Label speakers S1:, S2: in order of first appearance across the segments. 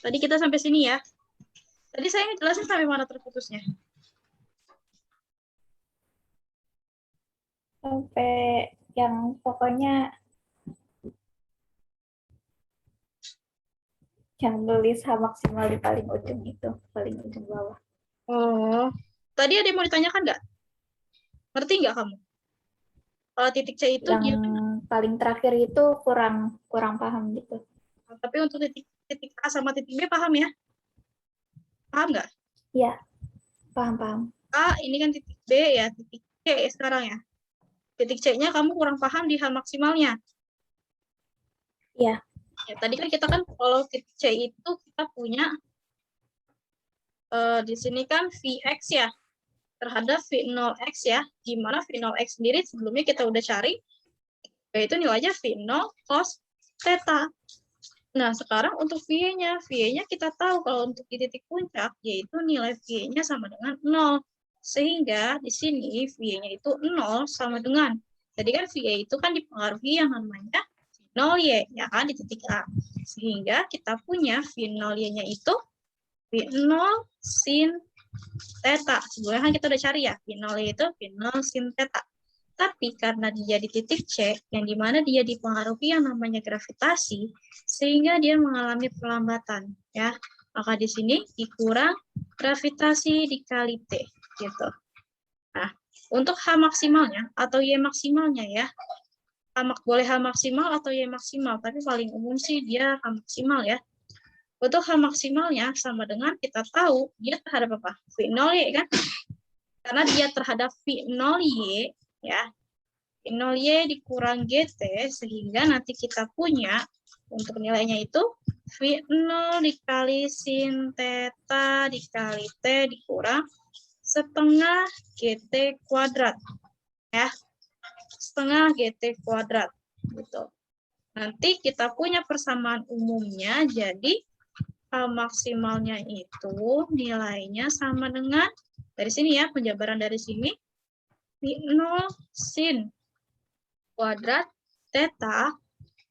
S1: Tadi kita sampai sini ya. Tadi saya ngejelasin sampai mana terputusnya?
S2: Sampai yang pokoknya yang tulis H maksimal di paling ujung itu, paling ujung bawah.
S1: Oh, tadi ada yang mau ditanyakan nggak? Ngerti nggak kamu? Kalau titik C itu
S2: Yang
S1: dia,
S2: paling terakhir itu kurang paham gitu.
S1: tapi untuk titik A sama titik B paham ya? Paham nggak?
S2: Ya, paham.
S1: A ini kan titik B ya, titik C sekarang ya. Titik C-nya kamu kurang paham di hal maksimalnya.
S2: Iya.
S1: Ya, tadi kan kita kan kalau titik C itu kita punya di sini kan Vx ya, terhadap V0x ya, di mana V0x sendiri sebelumnya kita udah cari, yaitu nilainya V0 cos theta. Nah, sekarang untuk V-nya kita tahu kalau untuk di titik puncak, yaitu nilai V-nya sama dengan 0. Sehingga di sini V-nya itu 0 sama dengan, jadi kan V itu kan dipengaruhi yang namanya V0Y, ya kan, di titik A. Sehingga kita punya V0Y-nya itu V0 sin theta. Sebelumnya kan kita udah cari ya, V0Y itu V0 sin theta. Tapi karena dia di titik C, yang dimana dia dipengaruhi yang namanya gravitasi, sehingga dia mengalami perlambatan. Ya, maka di sini dikurang gravitasi dikali T. Gitu. Nah, untuk H maksimalnya atau Y maksimalnya ya, boleh H maksimal atau Y maksimal, tapi paling umum sih dia H maksimal ya. Untuk H maksimalnya sama dengan kita tahu dia terhadap apa? V0Y kan? Karena dia terhadap V0Y ya, V0Y dikurang GT, sehingga nanti kita punya untuk nilainya itu V0 dikali sin theta dikali T dikurang setengah GT kuadrat. Ya, setengah GT kuadrat. Gitu. Nanti kita punya persamaan umumnya, jadi maksimalnya itu nilainya sama dengan, dari sini ya, penjabaran dari sini, V0 sin kuadrat theta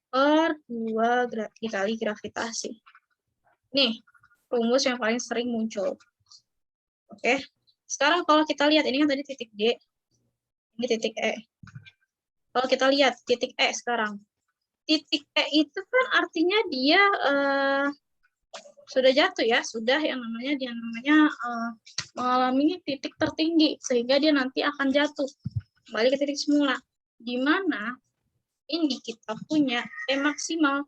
S1: per 2 dikali gravitasi. Nih, rumus yang paling sering muncul. Oke, sekarang kalau kita lihat, ini kan tadi titik D, ini titik E. Kalau kita lihat titik E sekarang, titik E itu kan artinya dia sudah jatuh ya, sudah yang namanya mengalami titik tertinggi, sehingga dia nanti akan jatuh kembali ke titik semula. Di mana ini kita punya E maksimal,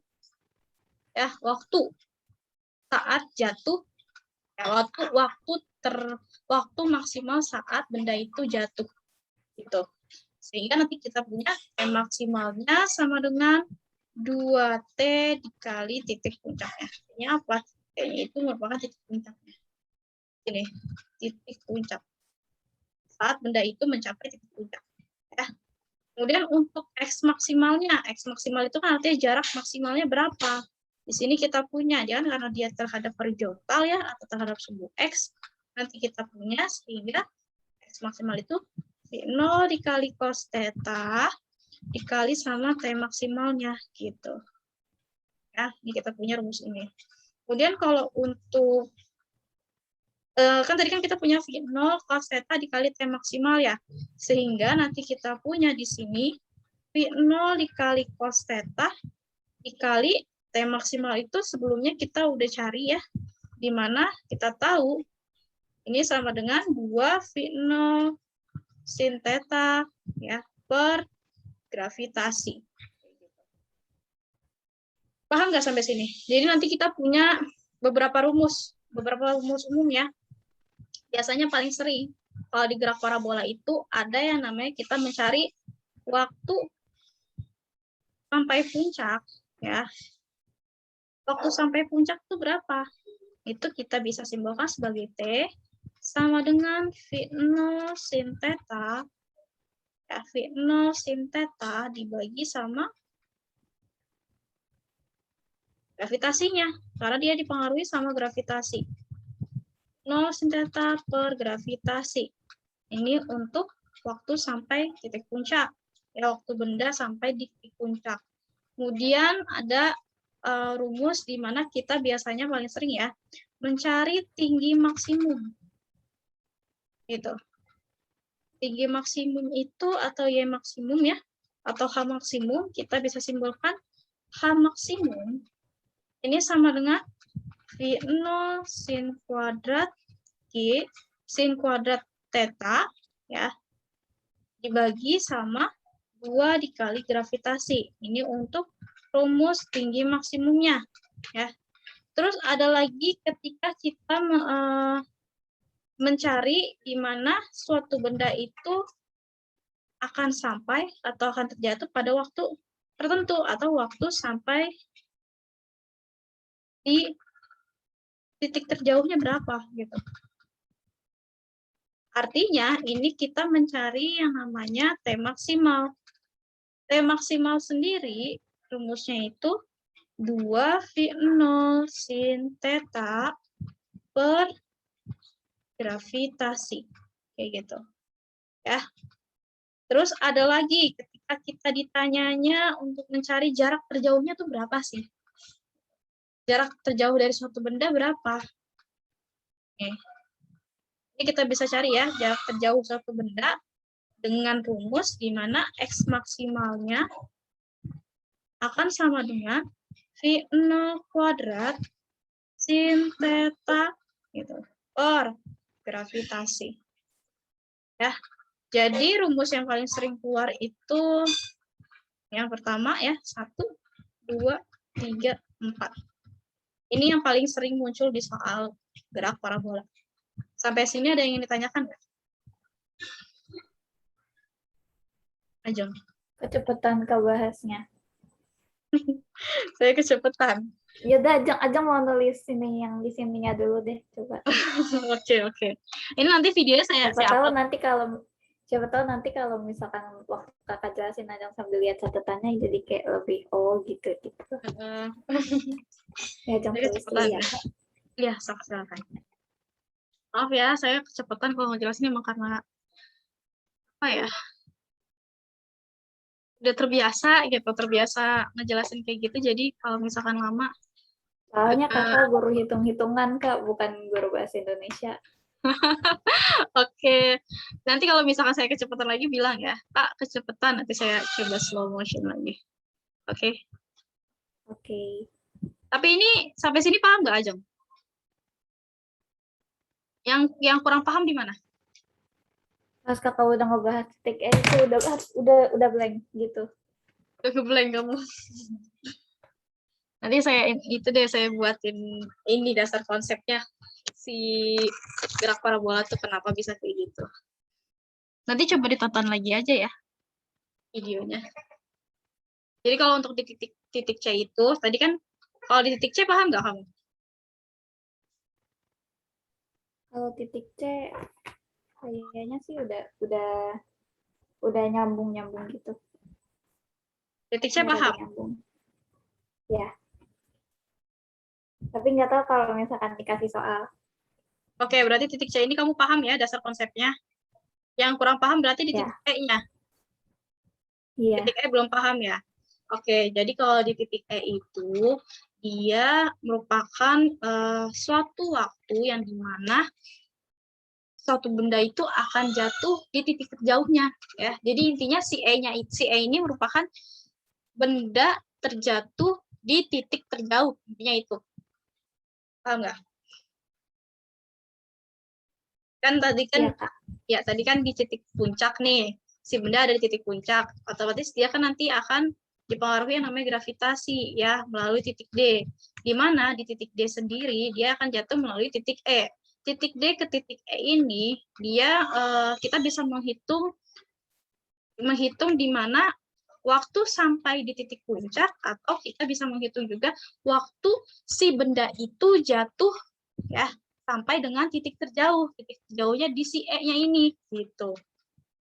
S1: ya, waktu saat jatuh, ya, waktu maksimal saat benda itu jatuh gitu. Sehingga nanti kita punya M maksimalnya sama dengan 2T dikali titik puncaknya. Ini apa? T-nya itu merupakan titik puncaknya. Ini titik puncak. Saat benda itu mencapai titik puncak. Ya. Kemudian untuk X maksimalnya, X maksimal itu kan artinya jarak maksimalnya berapa. Di sini kita punya, jangan karena dia terhadap horizontal ya, atau terhadap sumbu X, nanti kita punya sehingga X maksimal itu 0 dikali cos theta dikali sama T maksimalnya gitu. Ya, ini kita punya rumus ini. Kemudian kalau untuk kan tadi kan kita punya V0 cos theta dikali T maksimal ya. Sehingga nanti kita punya di sini V0 dikali cos theta dikali T maksimal itu sebelumnya kita udah cari ya. Di mana kita tahu ini sama dengan 2 V0 sin theta ya per gravitasi. Paham nggak sampai sini? Jadi nanti kita punya beberapa rumus umum ya. Biasanya paling sering kalau di graf parabola itu ada yang namanya kita mencari waktu sampai puncak ya. Waktu sampai puncak itu berapa? Itu kita bisa simbolkan sebagai T sama dengan V0 sin theta ya, V0 sin theta dibagi sama gravitasinya, karena dia dipengaruhi sama gravitasi. 0 sin theta per gravitasi. Ini untuk waktu sampai titik puncak. Ya, waktu benda sampai di titik puncak. Kemudian ada rumus di mana kita biasanya paling sering ya mencari tinggi maksimum. Gitu. Tinggi maksimum itu atau Y maksimum ya, atau H maksimum, kita bisa simpulkan H maksimum ini sama dengan V0 sin kuadrat G sin kuadrat theta ya, dibagi sama 2 dikali gravitasi. Ini untuk rumus tinggi maksimumnya ya. Terus ada lagi ketika kita mencari di mana suatu benda itu akan sampai atau akan terjatuh pada waktu tertentu atau waktu sampai di titik terjauhnya berapa gitu. Artinya ini kita mencari yang namanya T maksimal. T maksimal sendiri rumusnya itu 2V0 sin theta per gravitasi. Kayak gitu. Ya. Terus ada lagi ketika kita ditanyanya untuk mencari jarak terjauhnya tuh berapa sih? Jarak terjauh dari suatu benda berapa? Oke. Ini kita bisa cari ya, jarak terjauh suatu benda dengan rumus di mana X maksimalnya akan sama dengan V0 kuadrat sin theta gitu, per gravitasi. Ya. Jadi rumus yang paling sering keluar itu yang pertama ya, 1, 2, 3, 4. Ini yang paling sering muncul di soal gerak parabola. Sampai sini ada yang ingin ditanyakan nggak? Ajeng.
S2: Kecepatan kebahasnya.
S1: Saya kecepatan.
S2: Ya udah, Ajeng mau nulis ini yang di sininya dulu deh, coba.
S1: Oke. Ini nanti videonya saya
S2: Siapa
S1: upload.
S2: tahu nanti kalau misalkan waktu kakak jelasin Ajeng sambil lihat catatannya jadi kayak lebih gitu. Ya Ajeng
S1: Saya
S2: tulis dulu
S1: kecepatan
S2: ya.
S1: Iya, silakan. Maaf ya, saya kecepatan kalau ngejelasin emang karena apa ya? Udah terbiasa ngejelasin kayak gitu. Jadi kalau misalkan lama,
S2: Soalnya kakak guru hitung-hitungan Kak, bukan guru bahasa Indonesia.
S1: Oke. Nanti kalau misalkan saya kecepatan lagi bilang ya, Kak kecepatan. Nanti saya coba slow motion lagi. Oke.
S2: Oke.
S1: Tapi ini sampai sini paham nggak, Ajeng? Yang kurang paham di mana?
S2: Pas kakak udah ngebahas titik E itu udah blank gitu.
S1: Udah ngeblank kamu. Nanti saya buatin ini dasar konsepnya si gerak parabola tuh kenapa bisa kayak gitu. Nanti coba ditonton lagi aja ya videonya. Jadi kalau untuk di titik C itu, tadi kan kalau di titik C paham nggak kamu?
S2: Kalau titik C kayaknya sih udah nyambung gitu.
S1: Titik C paham?
S2: Nyambung. Ya. Tapi nggak tahu kalau misalkan dikasih soal.
S1: Oke, berarti titik C ini kamu paham ya dasar konsepnya. Yang kurang paham berarti di titik E-nya.
S2: Iya.
S1: Titik E belum paham ya. Oke, jadi kalau di titik E itu dia merupakan suatu waktu yang dimana suatu benda itu akan jatuh di titik terjauhnya ya. Jadi intinya si E ini merupakan benda terjatuh di titik terjauh, intinya itu. Paham nggak? Kan tadi kan
S2: ya
S1: tadi kan di titik puncak nih. Si benda ada di titik puncak, otomatis dia kan nanti akan dipengaruhi yang namanya gravitasi ya melalui titik D. Di mana di titik D sendiri dia akan jatuh melalui titik E. Titik D ke titik E ini dia kita bisa menghitung di mana waktu sampai di titik puncak, atau kita bisa menghitung juga waktu si benda itu jatuh ya sampai dengan titik terjauh. Titik terjauhnya di si E-nya ini gitu.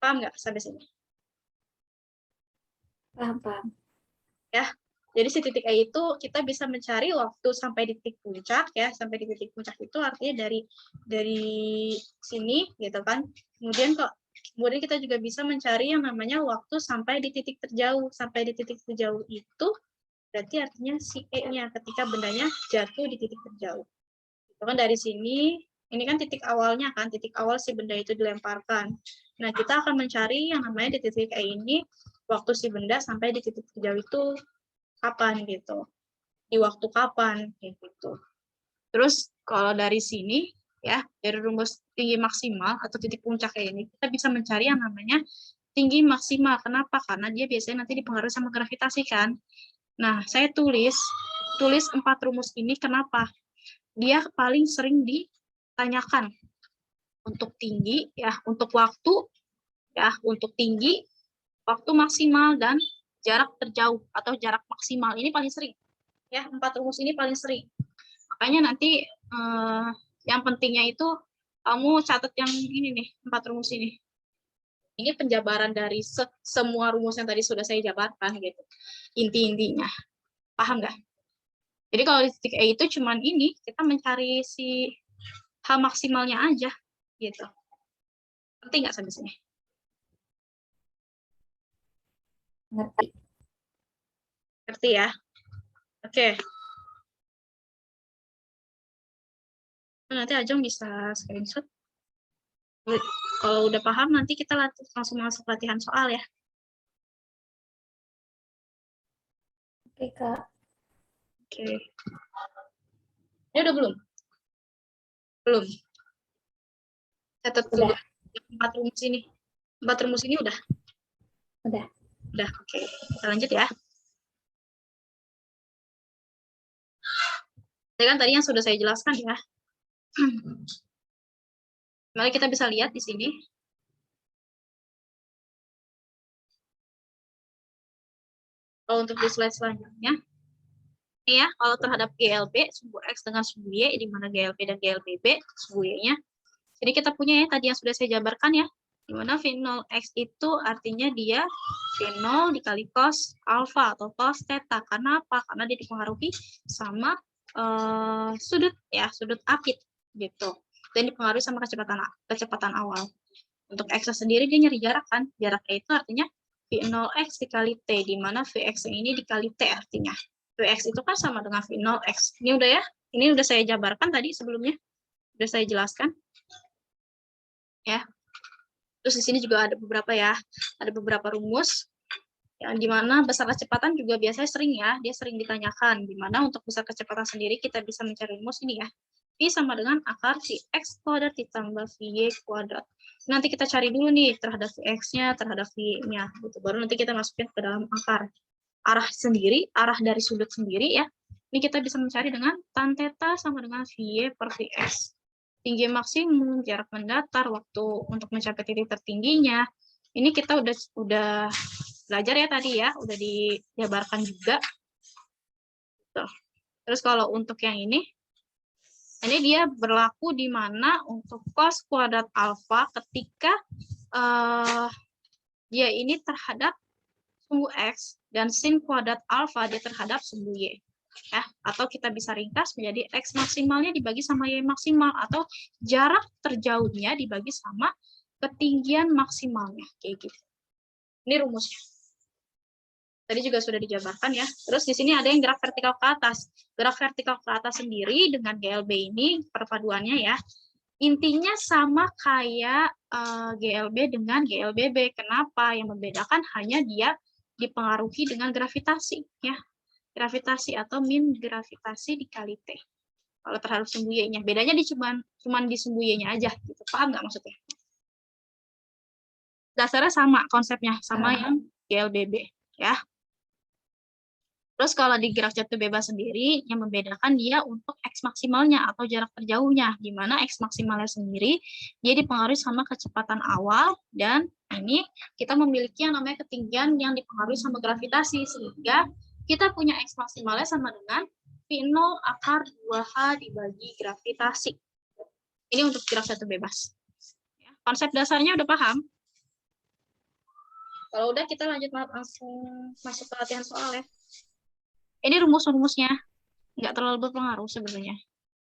S1: Paham nggak sampai sini?
S2: Paham.
S1: Ya. Jadi si titik E itu kita bisa mencari waktu sampai di titik puncak ya, sampai di titik puncak itu artinya dari sini gitu kan. Kemudian kita juga bisa mencari yang namanya waktu sampai di titik terjauh. Sampai di titik terjauh itu berarti artinya si E-nya ketika bendanya jatuh di titik terjauh. Itu kan dari sini, ini kan titik awalnya kan, titik awal si benda itu dilemparkan. Nah, kita akan mencari yang namanya di titik E ini, waktu si benda sampai di titik terjauh itu kapan gitu. Di waktu kapan, kayak gitu. Terus kalau dari sini, ya, dari rumus tinggi maksimal atau titik puncak kayak ini, kita bisa mencari yang namanya tinggi maksimal. Kenapa? Karena dia biasanya nanti dipengaruhi sama gravitasi kan. Nah, saya tulis 4 rumus ini kenapa? Dia paling sering ditanyakan untuk tinggi, ya, untuk waktu, ya, untuk tinggi, waktu maksimal, dan jarak terjauh atau jarak maksimal. Ini paling sering. Ya, 4 rumus ini paling sering. Makanya nanti yang pentingnya itu kamu catat yang ini nih, 4 rumus ini. Ini penjabaran dari semua rumus yang tadi sudah saya jabarkan gitu. Inti-intinya. Paham nggak? Jadi kalau di titik E itu cuman ini, kita mencari si H maksimalnya aja gitu. Ngerti nggak sampai sini?
S2: Ngerti.
S1: Ngerti ya? Oke. Nanti Ajeng bisa screenshot. Kalau udah paham, nanti kita langsung masuk latihan soal ya.
S2: Oke, Kak.
S1: Oke. Ini udah belum? Belum. Catat dulu 4 rumus ini. 4 rumus ini udah?
S2: Udah.
S1: Udah, oke. Kita lanjut ya. Ini kan tadi yang sudah saya jelaskan ya. Mari kita bisa lihat di sini. Kalau untuk di slide selanjutnya, ini ya, kalau terhadap GLB, sumbu X dengan sumbu Y, di mana GLB dan GLBB, sumbu Y-nya. Jadi kita punya ya, tadi yang sudah saya jabarkan ya, di mana V0X itu artinya dia V0 dikali cos alfa atau cos theta. Karena apa? Karena dia dipengaruhi sama sudut ya, sudut apit gitu. Dan dipengaruhi sama kecepatan awal. Untuk X sendiri dia nyari jarak kan. Jaraknya itu artinya V0X dikali T, di mana Vx ini dikali T artinya. Vx itu kan sama dengan V0X. Ini udah ya, ini udah saya jabarkan tadi sebelumnya. Udah saya jelaskan. Ya. Terus di sini juga ada beberapa ya, ada beberapa rumus yang dimana besar kecepatan juga biasanya sering ya, dia sering ditanyakan. Dimana untuk besar kecepatan sendiri kita bisa mencari rumus ini ya. V sama dengan akar Vx kuadrat ditambah Vy kuadrat. Nanti kita cari dulu nih terhadap Vx-nya, terhadap V-nya. Gitu. Baru nanti kita masukin ke dalam akar. Arah sendiri, arah dari sudut sendiri ya. Ini kita bisa mencari dengan tan theta sama dengan Vy per Vx. Tinggi maksimum, jarak mendatar, waktu untuk mencapai titik tertingginya. Ini kita udah belajar ya tadi ya, udah dijabarkan juga. Tuh. Terus kalau untuk yang ini dia berlaku di mana untuk cos kuadrat alfa ketika dia ini terhadap sumbu X dan sin kuadrat alfa dia terhadap sumbu Y. Ya, atau kita bisa ringkas menjadi X maksimalnya dibagi sama Y maksimal, atau jarak terjauhnya dibagi sama ketinggian maksimalnya, kayak gitu. Ini rumusnya. Tadi juga sudah dijabarkan ya. Terus di sini ada yang gerak vertikal ke atas. Gerak vertikal ke atas sendiri dengan GLB ini perpaduannya ya. Intinya sama kayak GLB dengan GLBB. Kenapa? Yang membedakan hanya dia dipengaruhi dengan gravitasi ya. Gravitasi atau min gravitasi dikali T. Kalau terhadap sumbu Y-nya. Bedanya di cuman di sumbu Y-nya aja gitu. Paham nggak maksudnya? Dasarnya sama konsepnya, sama yang GLBB ya. Terus kalau di gerak jatuh bebas sendiri, yang membedakan dia untuk X maksimalnya atau jarak terjauhnya, di mana X maksimalnya sendiri, dia dipengaruhi sama kecepatan awal, dan ini kita memiliki yang namanya ketinggian yang dipengaruhi sama gravitasi, sehingga kita punya X maksimalnya sama dengan V0 akar 2H dibagi gravitasi. Ini untuk gerak jatuh bebas. Konsep dasarnya udah paham? Kalau udah, kita lanjut langsung masuk ke latihan soal ya. Ini rumus-rumusnya, nggak terlalu berpengaruh sebenarnya.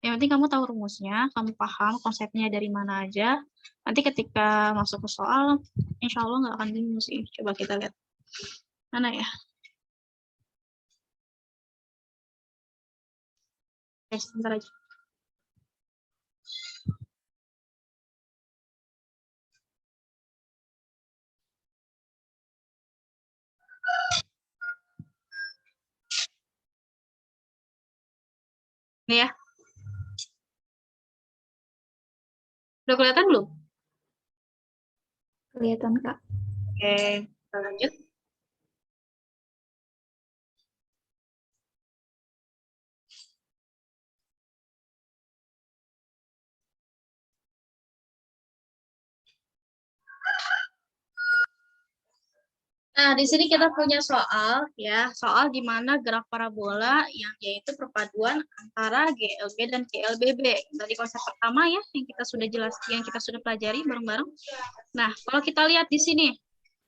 S1: Yang penting kamu tahu rumusnya, kamu paham konsepnya dari mana aja. Nanti ketika masuk ke soal, insya Allah nggak akan bingung sih. Coba kita lihat. Mana ya? Sebentar aja. Nih ya. Udah kelihatan belum?
S2: Kelihatan, Kak.
S1: Oke, kita lanjut. Nah, di sini kita punya soal ya, soal di mana gerak parabola yang yaitu perpaduan antara GLB dan GLBB. Dari konsep pertama ya yang kita sudah jelas, yang kita sudah pelajari bareng-bareng. Nah, kalau kita lihat di sini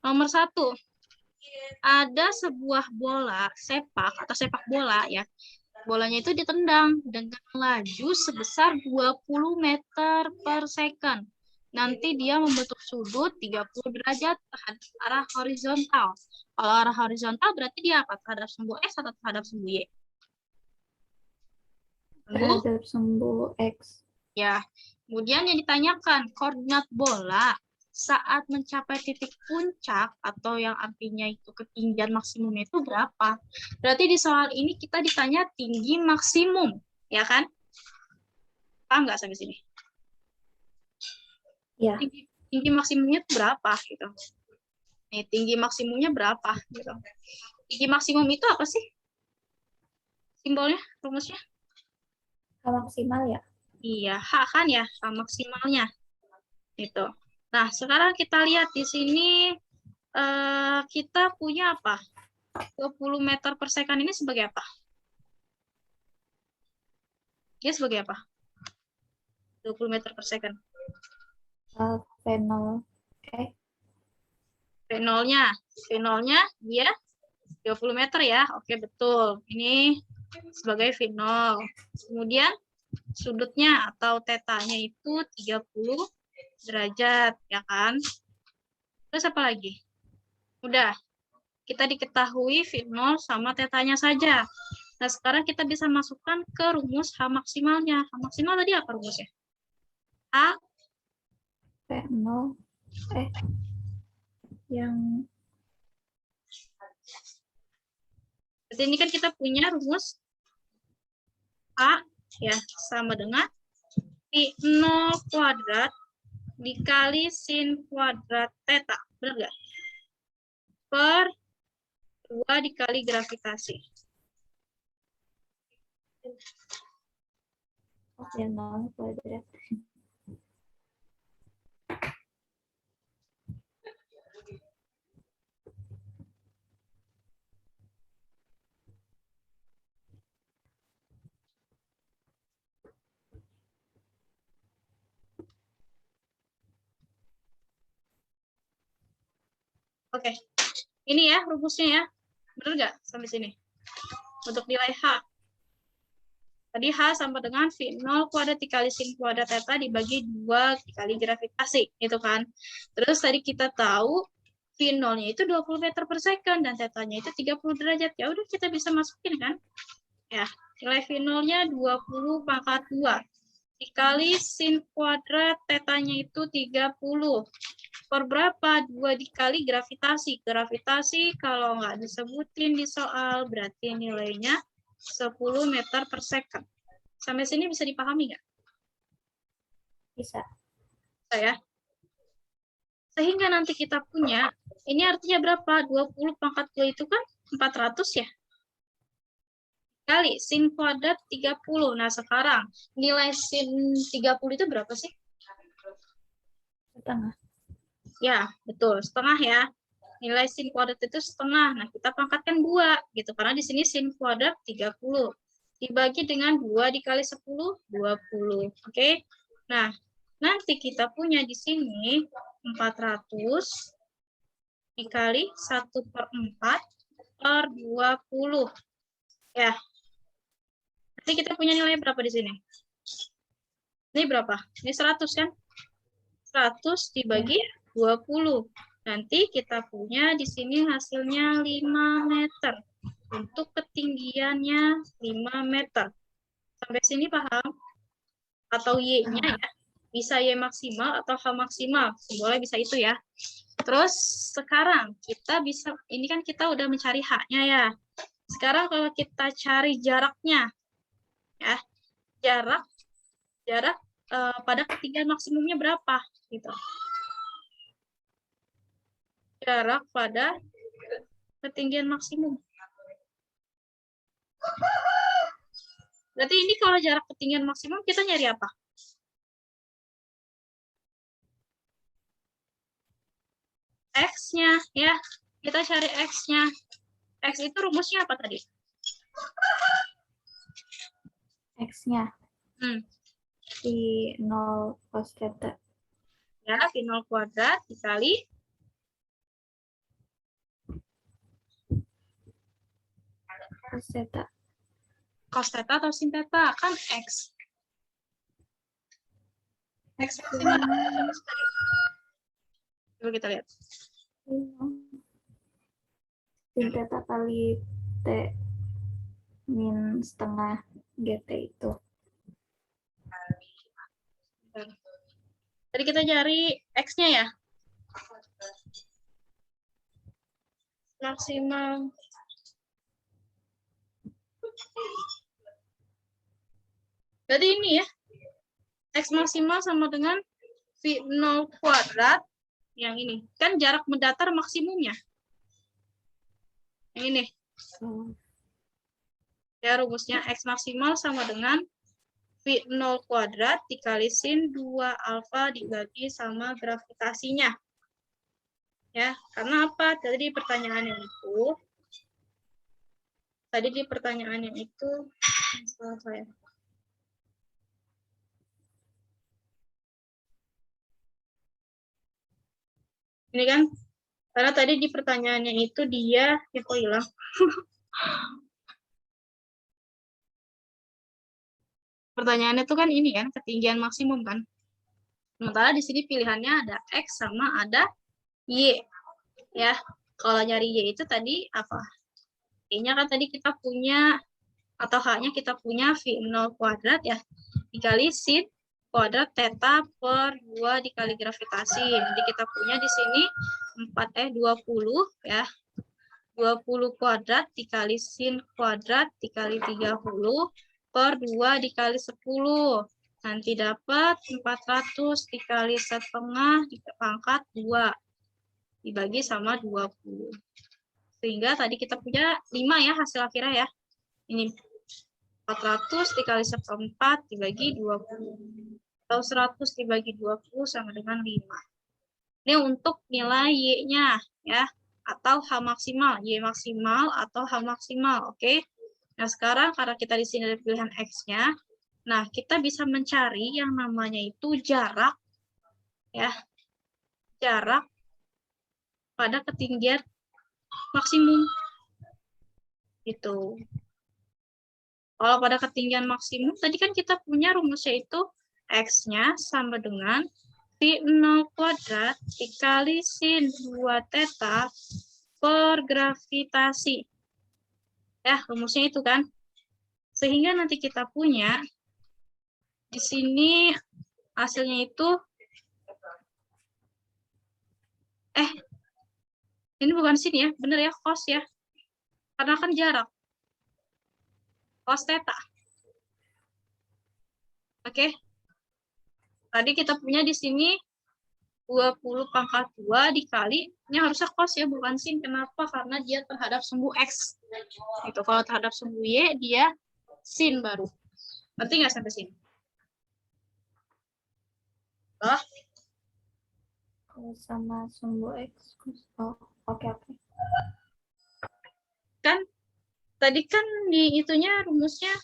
S1: nomor 1 ada sebuah bola sepak atau sepak bola ya. Bolanya itu ditendang dengan laju sebesar 20 meter per second. Nanti dia membentuk sudut 30 derajat terhadap arah horizontal. Kalau arah horizontal berarti dia apa? Terhadap sumbu X atau terhadap sumbu Y?
S2: Terhadap sumbu X.
S1: Ya. Kemudian yang ditanyakan, koordinat bola saat mencapai titik puncak atau yang artinya itu ketinggian maksimum itu berapa? Berarti di soal ini kita ditanya tinggi maksimum, ya kan? Paham nggak sampai sini?
S2: Ya.
S1: Tinggi maksimumnya itu berapa gitu. Nih, tinggi maksimumnya berapa gitu. Tinggi maksimum itu apa sih? Simbolnya, rumusnya?
S2: H maksimal ya?
S1: Iya, H kan ya, H maksimalnya. Gitu. Nah, sekarang kita lihat di sini kita punya apa? 20 meter per second ini sebagai apa? Dia sebagai apa? 20 meter per second.
S2: V0.
S1: V0-nya. V0-nya dia 20 meter ya. Oke, betul. Ini sebagai V0. Kemudian sudutnya atau tetanya itu 30 derajat, ya kan? Terus apa lagi? Udah. Kita diketahui V0 sama tetanya saja. Nah, sekarang kita bisa masukkan ke rumus H maksimalnya. H maksimal tadi apa rumusnya? A
S2: V0. Yang berarti ini kan kita punya rumus A ya sama dengan V0 kuadrat dikali sin kuadrat theta. Benar nggak? Per 2 dikali gravitasi. V0 kuadrat.
S1: Oke, ini ya rumusnya ya. Benar nggak sampai sini? Untuk nilai H. Tadi H sama dengan V0 kuadrat dikali sin kuadrat theta dibagi 2 dikali gravitasi. Gitu kan. Terus tadi kita tahu V0-nya itu 20 meter per second dan tetanya itu 30 derajat. Ya udah kita bisa masukin kan. Ya, nilai V0-nya 20 pangkat 2. Dikali sin kuadrat tetanya itu 30. Per berapa? 2 dikali gravitasi. Gravitasi kalau nggak disebutin di soal, berarti nilainya 10 meter per second. Sampai sini bisa dipahami nggak?
S2: Bisa.
S1: Ya. Sehingga nanti kita punya, ini artinya berapa? 20 pangkat 2 itu kan 400 ya? Kali sin kuadrat 30. Nah, sekarang nilai sin 30 itu berapa sih?
S2: Setengah.
S1: Ya, betul. Setengah ya. Nilai sin kuadrat itu setengah. Nah, kita pangkatkan 2 gitu. Karena di sini sin kuadrat 30. Dibagi dengan 2 dikali 10, 20. Oke. Nah, nanti kita punya di sini 400 dikali 1/4 per 20. Ya. Nanti kita punya nilai berapa di sini? Ini berapa? Ini 100 kan? 100 dibagi 20. Nanti kita punya di sini hasilnya 5 meter. Untuk ketinggiannya 5 meter. Sampai sini paham? Atau Y-nya ya, bisa Y maksimal atau H maksimal. Boleh bisa itu ya. Terus sekarang kita bisa, ini kan kita udah mencari H-nya ya. Sekarang kalau kita cari jaraknya, ya, jarak pada ketinggian maksimumnya berapa? Gitu. Jarak pada ketinggian maksimum. Berarti ini kalau jarak ketinggian maksimum kita nyari apa? X-nya ya. Kita cari X-nya. X itu rumusnya apa tadi?
S2: X-nya V0 cos theta.
S1: Ya, V0 kuadrat dikali
S2: Cos theta.
S1: cos theta atau sin theta? Kan X. X maksimal. Coba kita lihat.
S2: Sin theta kali T min setengah GT itu.
S1: Tadi kita cari X-nya ya. Maksimal. Berarti ini ya. X maksimal sama dengan V0 kuadrat. Yang ini. Kan jarak mendatar maksimumnya. Yang ini. Ya, rumusnya X maksimal sama dengan V0 kuadrat dikali sin 2 alfa dibagi sama gravitasinya. Ya, karena apa? Tadi di pertanyaannya itu, salah saya. Ini kan, karena tadi di pertanyaannya itu dia, ya kok hilang? Pertanyaannya itu kan ini kan, ketinggian maksimum kan. Sementara di sini pilihannya ada X sama ada Y. Ya, kalau nyari Y itu tadi apa? Y-nya kan tadi kita punya, atau H-nya kita punya V0 kuadrat ya, dikali sin kuadrat theta per 2 dikali gravitasi. Jadi kita punya di sini 20 ya. 20 kuadrat dikali sin kuadrat dikali 30 per 2 dikali 10. Nanti dapat 400 dikali setengah dipangkat 2. Dibagi sama 20. Sehingga tadi kita punya 5 ya hasil akhirnya ya. Ini 400 dikali 1/4 dibagi 20. Atau 100 dibagi 20 sama dengan 5. Ini untuk nilai Y-nya ya. Atau H maksimal. Y maksimal atau H maksimal. Oke. Nah sekarang karena kita di sini ada pilihan X-nya. Nah kita bisa mencari yang namanya itu jarak. Ya. Jarak pada ketinggian maksimum. Gitu. Kalau pada ketinggian maksimum, tadi kan kita punya rumusnya itu X-nya sama dengan V0 kuadrat dikali sin 2 theta per gravitasi. Ya, rumusnya itu kan. Sehingga nanti kita punya, di sini hasilnya itu, ini bukan sin ya, bener ya, cos ya. Karena kan jarak. Cos theta. Oke. Tadi kita punya di sini 20 pangkat 2 dikali, ini harusnya cos ya, bukan sin. Kenapa? Karena dia terhadap sumbu X. Itu kalau terhadap sumbu Y, dia sin baru. Ngerti nggak sampai sini? Oh.
S2: Kalau sama sumbu X, oh, oke.
S1: Kan, tadi kan di itunya rumusnya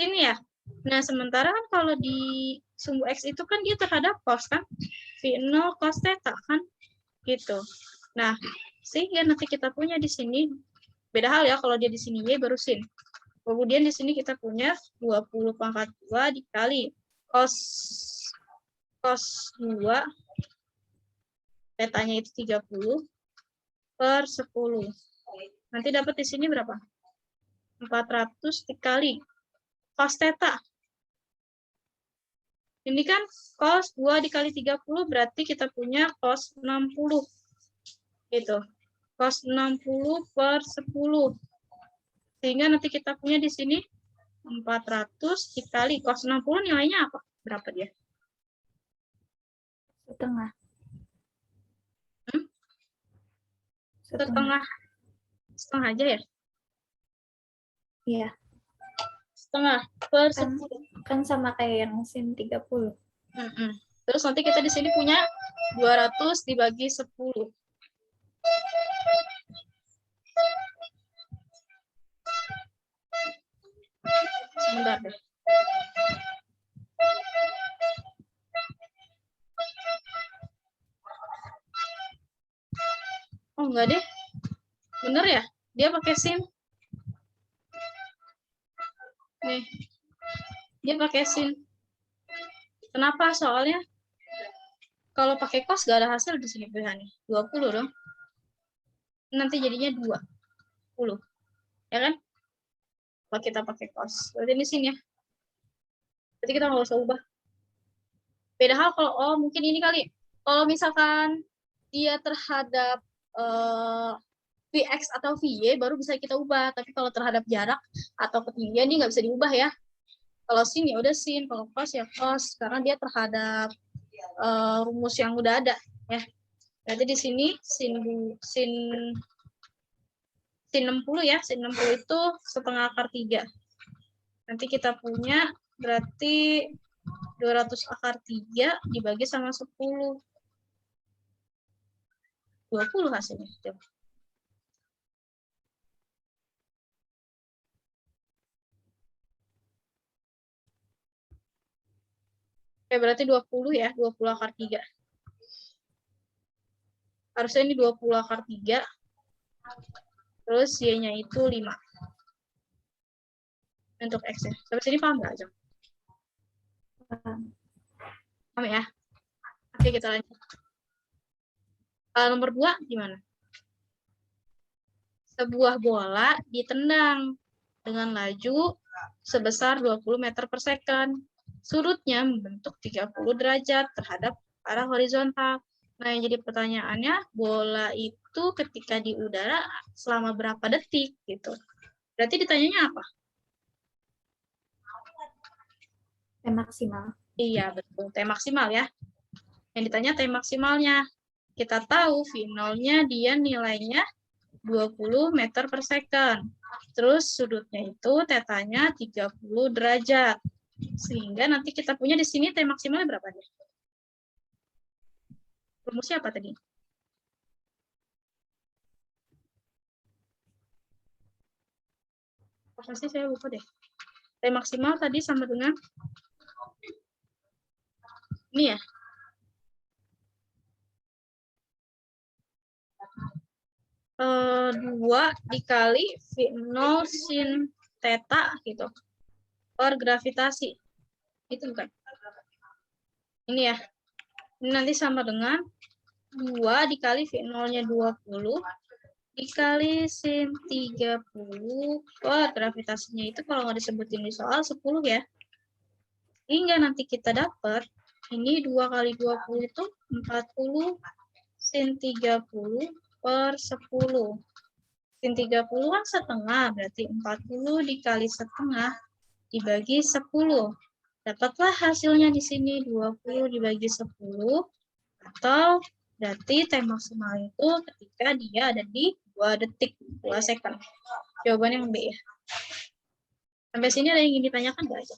S1: sini ya. Nah, sementara kan kalau di sumbu X itu kan dia terhadap cos kan. V0 cos theta kan. Gitu. Nah, sehingga nanti kita punya di sini, beda hal ya kalau dia di sini Y baru sin. Kemudian di sini kita punya 20 pangkat 2 dikali cos 2, tetanya itu 30 per 10. Nanti dapat di sini berapa? 400 dikali cos theta. Ini kan cos 2 dikali 30 berarti kita punya cos 60. Gitu. Cos 60 per 10. Sehingga nanti kita punya di sini 400 dikali cos 60 nilainya apa? Berapa dia?
S2: Setengah.
S1: Setengah. Setengah aja ya?
S2: Iya.
S1: Setengah per 10.
S2: Kan sama kayak yang sin 30.
S1: Terus nanti kita di sini punya 200 dibagi 10. Sebentar deh. Oh, enggak deh. Bener ya? Dia pakai sin. Nih. Dia pakai sin. Kenapa? Soalnya kalau pakai cos gak ada hasil di sini pilihannya. 20 dong. Nanti jadinya 20. Ya kan? Kalau kita pakai cos. Berarti ini sin ya. Berarti kita nggak usah ubah. Beda hal kalau, oh mungkin ini kali. Kalau misalkan dia terhadap Vx atau Vy baru bisa kita ubah. Tapi kalau terhadap jarak atau ketinggian ini nggak bisa diubah ya. Kalau sin ya udah sin, kalau cos ya cos. Karena dia terhadap rumus yang udah ada ya. Berarti di sini sin 60 ya. Sin 60 itu setengah akar 3. Nanti kita punya berarti 200 akar 3 dibagi sama 10. 20 hasilnya. Coba. Oke, berarti 20 ya, 20 akar 3. Harusnya ini 20 akar 3. Terus Y-nya itu 5. Untuk X-nya. Sampai sini paham nggak, Jom? Paham ya? Oke, kita lanjut. Nomor 2, gimana? Sebuah bola ditendang dengan laju sebesar 20 meter per second. Sudutnya membentuk 30 derajat terhadap arah horizontal. Nah, yang jadi pertanyaannya, bola itu ketika di udara selama berapa detik gitu. Berarti ditanyanya apa?
S2: T maksimal.
S1: Iya, betul. T maksimal ya. Yang ditanya T maksimalnya. Kita tahu V0-nya dia nilainya 20 meter per second. Terus sudutnya itu tetanya 30 derajat. Sehingga nanti kita punya di sini T maksimalnya berapa nih? Rumusnya apa tadi? Pasti saya lupa deh. T maksimal tadi sama dengan ini ya. Dua dikali V0 sin theta gitu. Per gravitasi. Itu bukan? Ini ya. Ini nanti sama dengan 2 dikali V0-nya 20 dikali sin 30 per gravitasinya itu kalau nggak disebutin di soal 10 ya. Hingga nanti kita dapat ini 2 kali 20 itu 40 sin 30 per 10. Sin 30 kan setengah, berarti 40 dikali setengah dibagi 10. Dapatlah hasilnya di sini 20 dibagi 10, atau berarti T maksimal itu ketika dia ada di 2 detik, 2 second. Jawabannya yang B ya. Sampai sini ada yang ingin ditanyakan nggak aja?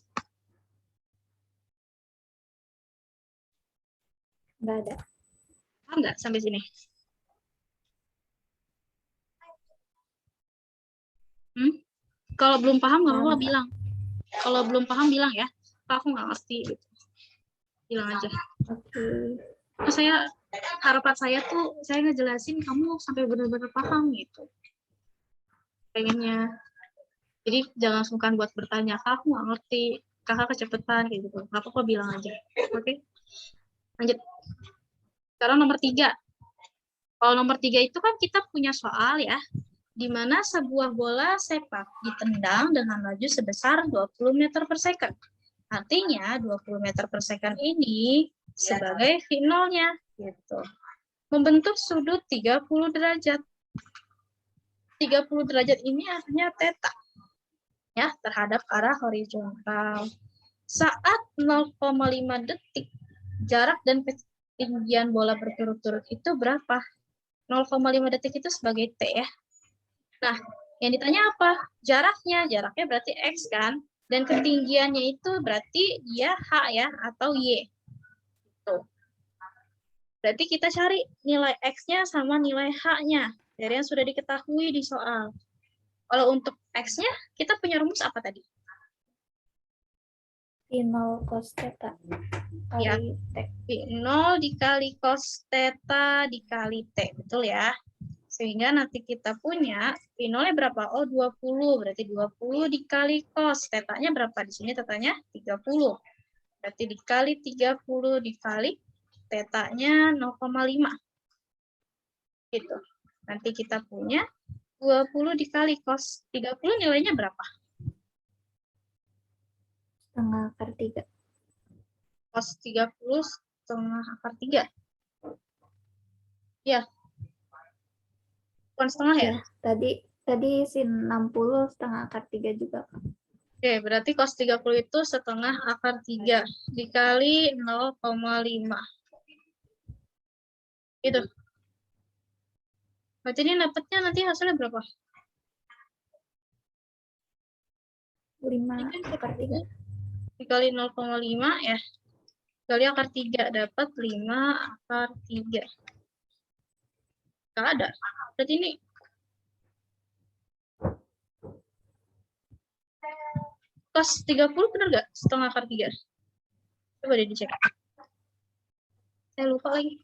S2: Nggak ada.
S1: Paham nggak sampai sini? Kalau belum paham nggak apa-apa bilang. Kalau belum paham bilang ya. Aku nggak ngerti gitu. Bilang aja.
S2: Oke.
S1: Terus harapan saya tuh saya ngejelasin kamu sampai benar-benar paham gitu. Pengennya. Jadi jangan sungkan buat bertanya, aku nggak ngerti, kakak kecepatan gitu. Nggak apa-apa bilang aja. Oke. Lanjut. Sekarang nomor 3. Kalau nomor 3 itu kan kita punya soal ya. di mana sebuah bola sepak ditendang dengan laju sebesar 20 meter per second. Artinya 20 meter per second ini sebagai V0-nya. Gitu. Membentuk sudut 30 derajat. 30 derajat ini artinya theta. Ya, terhadap arah horizontal. Saat 0,5 detik, jarak dan ketinggian bola berturut-turut itu berapa? 0,5 detik itu sebagai T ya. Nah, yang ditanya apa? Jaraknya. Jaraknya berarti X kan? Dan ketinggiannya itu berarti dia H ya, atau Y. Tuh. Berarti kita cari nilai X-nya sama nilai H-nya. Dari yang sudah diketahui di soal. Kalau untuk X-nya, kita punya rumus apa tadi?
S2: V0 cos theta
S1: Ya.
S2: kali T.
S1: V0 dikali cos theta dikali T. Betul ya? Sehingga nanti kita punya V0-nya berapa? Oh, 20. Berarti 20 dikali cos. Theta-nya berapa? Di sini theta-nya 30. Berarti dikali 30 dikali theta-nya 0,5. Gitu. Nanti kita punya 20 dikali cos 30 nilainya berapa?
S2: Setengah akar 3.
S1: Cos 30 setengah akar 3. Ya. Bukan setengah ya?
S2: Tadi sin 60 setengah akar 3 juga.
S1: Oke, berarti cos 30 itu setengah akar 3 dikali 0,5. Gitu. Berarti ini dapatnya nanti hasilnya berapa?
S2: 5 akar 3.
S1: Dikali 0,5 ya. Dikali akar 3 dapat 5 akar 3. Nggak ada. Berarti ini cos 30 benar nggak? Setengah akar 3. Coba deh dicek. Saya lupa lagi.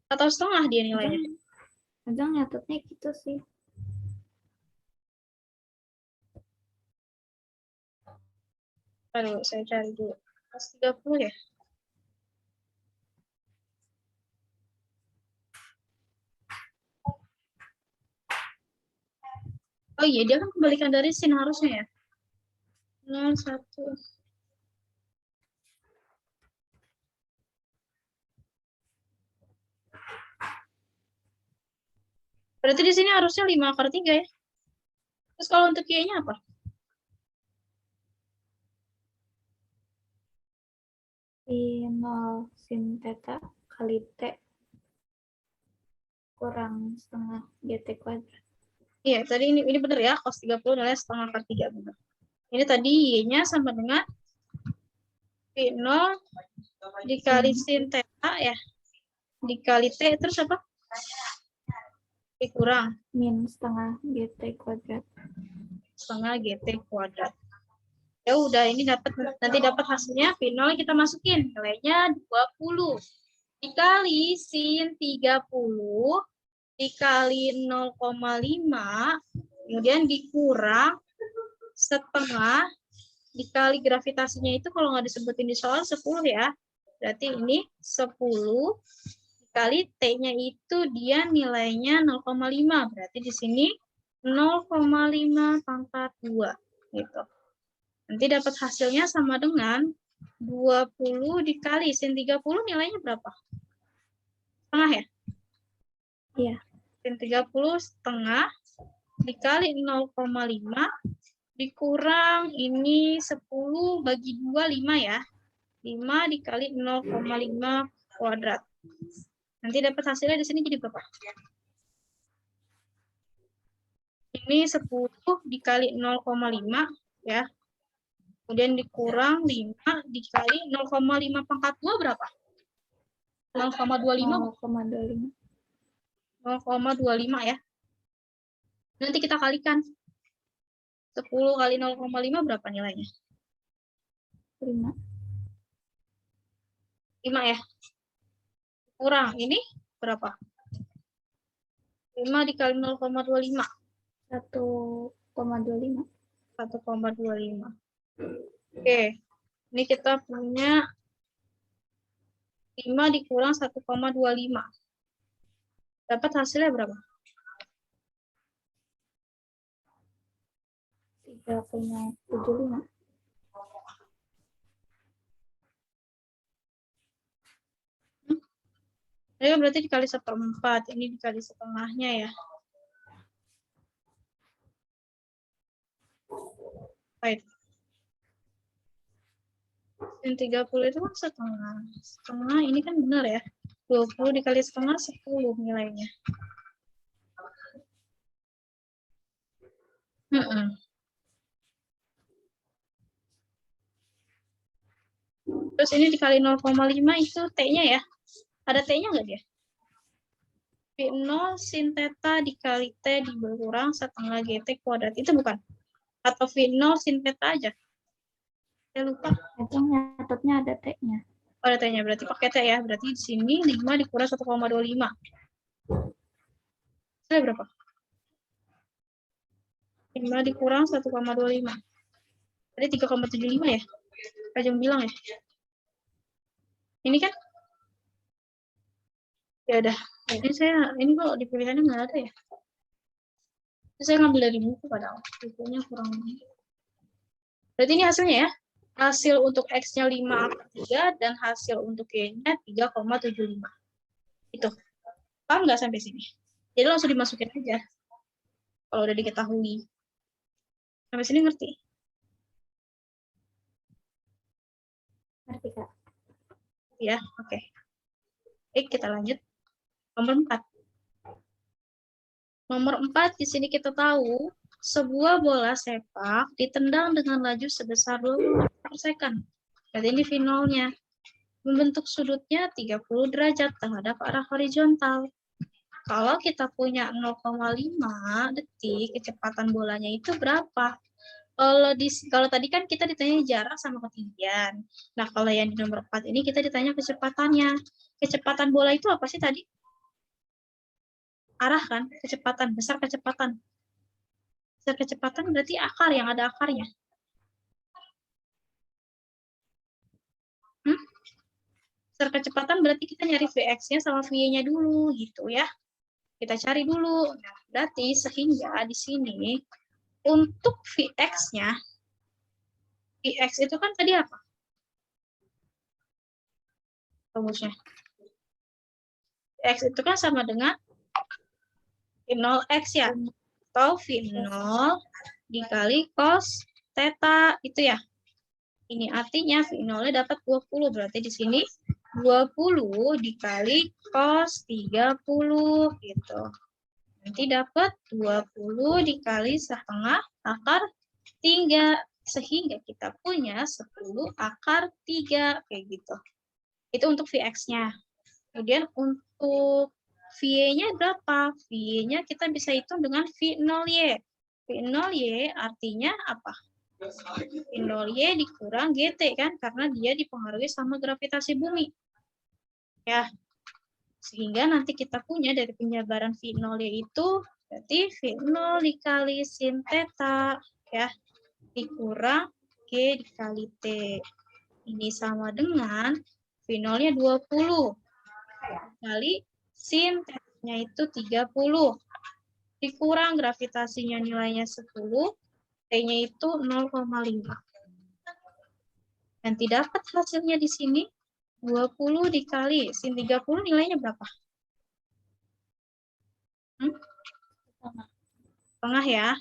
S1: Atau setengah dia nilainya.
S2: Ajang nyatetnya gitu sih.
S1: Aduh, saya cari dulu. Cos 30 ya. Oh iya, dia kan kembalikan dari sin harusnya ya. 1. Berarti di sini harusnya 5 akar 3 ya. Terus kalau untuk Y-nya apa?
S2: V0 sin theta kali T kurang setengah GT kuadrat.
S1: Iya, tadi ini benar ya, cos 30 nilai setengah akar 3 benar. Ini tadi Y-nya sama dengan V0 dikali sin theta ya. Dikali T terus apa? Dikurang
S2: Min setengah GT kuadrat.
S1: setengah GT kuadrat. Ya udah, ini nanti dapat hasilnya V0 kita masukin. Nilainya 20 dikali sin 30 dikali 0,5 kemudian dikurang setengah dikali gravitasinya itu kalau nggak disebutin di soal 10 ya. Berarti ini 10 dikali T-nya itu dia nilainya 0,5. Berarti di sini 0,5 pangkat 2 gitu. Nanti dapat hasilnya sama dengan 20 dikali sin 30 nilainya berapa? Setengah ya?
S2: Iya.
S1: Sin 30 setengah dikali 0,5 dikurang ini 10 bagi 2, 5 ya. 5 dikali 0,5 kuadrat. Nanti dapat hasilnya di sini jadi berapa? Ini 10 dikali 0,5 ya. Kemudian dikurang 5 dikali 0,5 pangkat 2 berapa? 0,25.
S2: 0,25.
S1: 0,25 ya. Nanti kita kalikan. 10 kali 0,5 berapa nilainya?
S2: 5.
S1: 5 ya. Kurang ini berapa? 5 dikali 0,25.
S2: 1,25.
S1: 1,25. Oke. Ini kita punya 5 dikurang 1,25. Dapat hasilnya berapa?
S2: 3,75.
S1: Ini berarti dikali 1/4. Ini dikali setengahnya ya. Baik. Yang 30 itu kan setengah. Setengah ini kan benar ya. 20 dikali setengah 10 nilainya. Terus ini dikali 0,5 itu T-nya ya. Ada T-nya nggak dia? V0 sin theta dikali T dikurang setengah GT kuadrat. Itu bukan? Atau V0 sin theta aja? Saya lupa.
S2: Itu nyatetnya ada T-nya.
S1: Oh, ada T-nya. Berarti pakai T ya. Berarti di sini 5 dikurang 1,25. Saya berapa? 5 dikurang 1,25. Berarti 3,75 ya? Kajeng bilang ya? Ini kan? Ya udah. Ini kok di pilihannya nggak ada ya? Saya ngambil dari buku padahal. Bukunya kurang. Berarti ini hasilnya ya? Hasil untuk X-nya 5/3 dan hasil untuk Y-nya 3,75. Itu. Paham nggak sampai sini? Jadi langsung dimasukin aja. Kalau udah diketahui. Sampai sini ngerti?
S2: Ngerti, Kak?
S1: Ya, oke. Baik, kita lanjut. Nomor 4. Nomor 4, di sini kita tahu sebuah bola sepak ditendang dengan laju sebesar 20 meter per second. Berarti ini V0-nya. Membentuk sudutnya 30 derajat terhadap arah horizontal. Kalau kita punya 0,5 detik, kecepatan bolanya itu berapa? Kalau tadi kan kita ditanya jarak sama ketinggian. Nah, kalau yang di nomor 4 ini kita ditanya kecepatannya. Kecepatan bola itu apa sih tadi? Arah kan? Kecepatan, besar kecepatan. Besar kecepatan berarti akar, yang ada akarnya. Besar kecepatan berarti kita nyari Vx-nya sama V-nya dulu, gitu ya. Kita cari dulu. Nah, berarti sehingga di sini untuk Vx-nya, Vx itu kan tadi apa? Rumusnya. Vx itu kan sama dengan V0x ya. Atau V0 dikali cos theta, itu ya. Ini artinya V0-nya dapat 20. Berarti di sini 20 dikali cos 30 gitu. Nanti dapat 20 dikali setengah akar 3. Sehingga kita punya 10 akar 3. Kayak gitu. Itu untuk Vx-nya. Kemudian untuk V-nya berapa? V-nya kita bisa hitung dengan V0Y. V0Y artinya apa? V0Y dikurang GT kan? Karena dia dipengaruhi sama gravitasi bumi. Ya. Sehingga nanti kita punya dari penyebaran V0Y itu berarti V0 dikali sin theta ya dikurang G dikali T. Ini sama dengan V0-nya 20 kali sin theta-nya itu 30 dikurang gravitasinya nilainya 10, T-nya itu 0,5. Nanti dapat hasilnya di sini 20 dikali sin 30 nilainya berapa? Setengah ya.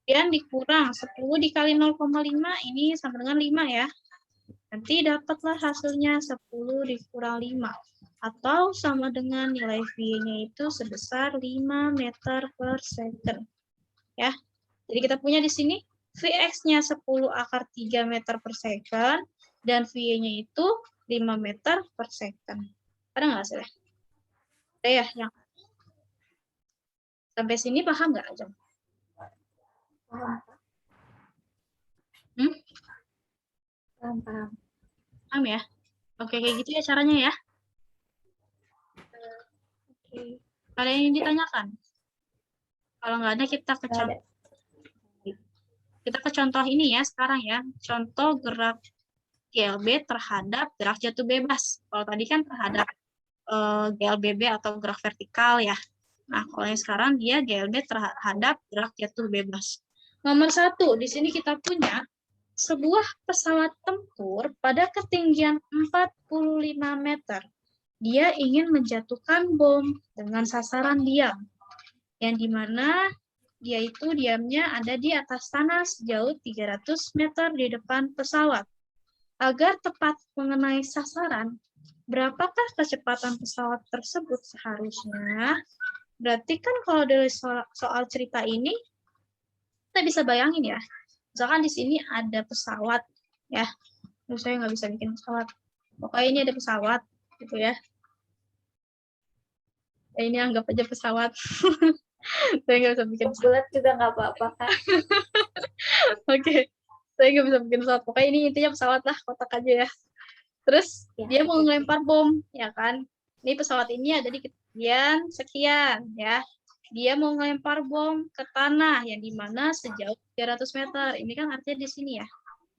S1: Kemudian dikurang 10 dikali 0,5 ini sama dengan 5 ya. Nanti dapatlah hasilnya 10 dikurang 5. Atau sama dengan nilai V-nya itu sebesar 5 meter per second. Ya. Jadi kita punya di sini Vx-nya 10 akar 3 meter per second dan V-nya itu 5 meter per second. Ada nggak hasilnya? Ada ya yang sampai sini paham nggak aja?
S2: Paham.
S1: Paham ya? Oke, kayak gitu ya caranya ya.
S2: Oke.
S1: Ada yang ditanyakan? Kalau nggak ada, kita ke contoh ini ya sekarang ya. Contoh gerak GLB terhadap gerak jatuh bebas. Kalau tadi kan terhadap GLBB atau gerak vertikal ya. Nah, kalau yang sekarang dia GLB terhadap gerak jatuh bebas. Nomor 1, di sini kita punya sebuah pesawat tempur pada ketinggian 45 meter. Dia ingin menjatuhkan bom dengan sasaran diam, yang dimana dia itu diamnya ada di atas tanah sejauh 300 meter di depan pesawat. Agar tepat mengenai sasaran, berapakah kecepatan pesawat tersebut seharusnya? Berarti kan kalau dari soal cerita ini, kita bisa bayangin ya, misalkan di sini ada pesawat, ya, saya nggak bisa bikin pesawat, pokoknya ini ada pesawat, gitu ya. Ini anggap aja pesawat. Saya nggak bisa bikin pesawat.
S2: Bulat juga nggak apa-apa, Kak.
S1: Oke, saya nggak bisa bikin pesawat. Pokoknya ini intinya pesawat lah, kotak aja ya. Terus
S2: Ya,
S1: dia mau ngelempar bom, ya kan? Ini pesawat ini ada di ketinggian sekian, ya. Dia mau ngelempar bom ke tanah yang dimana sejauh 300 meter. Ini kan artinya di sini ya.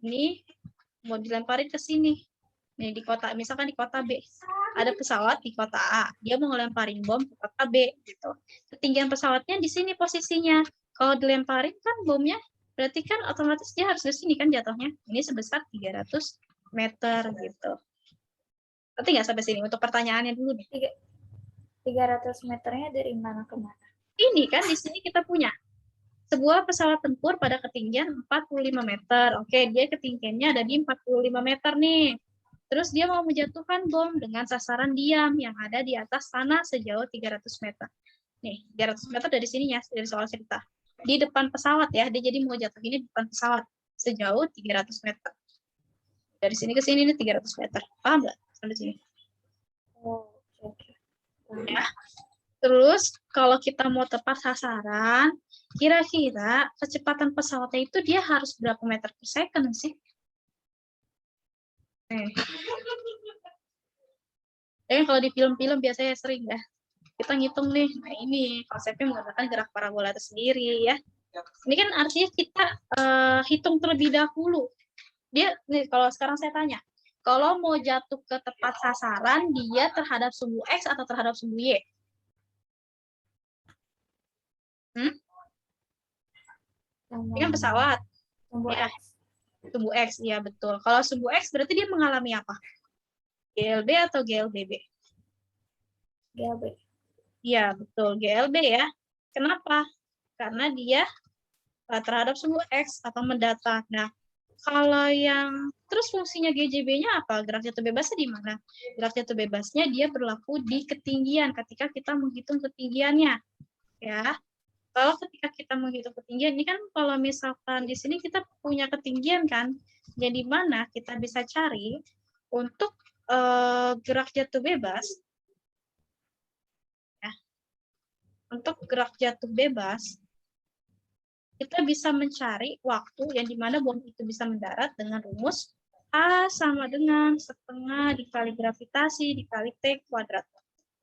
S1: Ini mau dilemparin ke sini. Nih di kota, misalkan di kota B. Ada pesawat di kota A. Dia mau ngelemparin bom ke kota B gitu. Ketinggian pesawatnya di sini posisinya. Kalau dilemparin kan bomnya berarti kan otomatis dia harus di sini kan jatuhnya. Ini sebesar 300 meter gitu. Berarti nggak sampai sini untuk pertanyaannya dulu nih.
S2: 300 meternya dari mana ke mana?
S1: Ini kan di sini kita punya sebuah pesawat tempur pada ketinggian 45 meter. Oke, dia ketinggiannya ada di 45 meter nih. Terus dia mau menjatuhkan bom dengan sasaran diam yang ada di atas tanah sejauh 300 meter. Nih, 300 meter dari sini ya, dari soal cerita. Di depan pesawat ya, dia jadi mau jatuh ini di depan pesawat sejauh 300 meter. Dari sini ke sini nih 300 meter. Paham nggak sampai sini?
S2: Oh, oke.
S1: Ya. Terus kalau kita mau tepat sasaran, kira-kira kecepatan pesawatnya itu dia harus berapa meter per second sih? Kalau di film-film biasanya sering ya. Kita ngitung nih, nah ini konsepnya menggunakan gerak parabola itu sendiri ya. Ini kan artinya kita hitung terlebih dahulu. Dia nih kalau sekarang saya tanya, kalau mau jatuh ke tepat sasaran, dia terhadap sumbu X atau terhadap sumbu Y? Ini kan pesawat.
S2: Sumbu
S1: ya.
S2: X.
S1: Sumbu X, iya betul. Kalau sumbu X berarti dia mengalami apa? GLB atau GLBB?
S2: GLB.
S1: Iya, betul. GLB ya. Kenapa? Karena dia terhadap sumbu X atau mendata. Nah, kalau yang terus fungsinya GJB-nya apa? Gerak jatuh bebasnya di mana? Gerak jatuh bebasnya dia berlaku di ketinggian ketika kita menghitung ketinggiannya. Ya. Kalau ketika kita menghitung ketinggian, ini kan kalau misalkan di sini kita punya ketinggian kan, jadi mana kita bisa cari untuk gerak jatuh bebas, ya, untuk gerak jatuh bebas, kita bisa mencari waktu yang dimana bom itu bisa mendarat dengan rumus A sama dengan setengah dikali gravitasi dikali T kuadrat.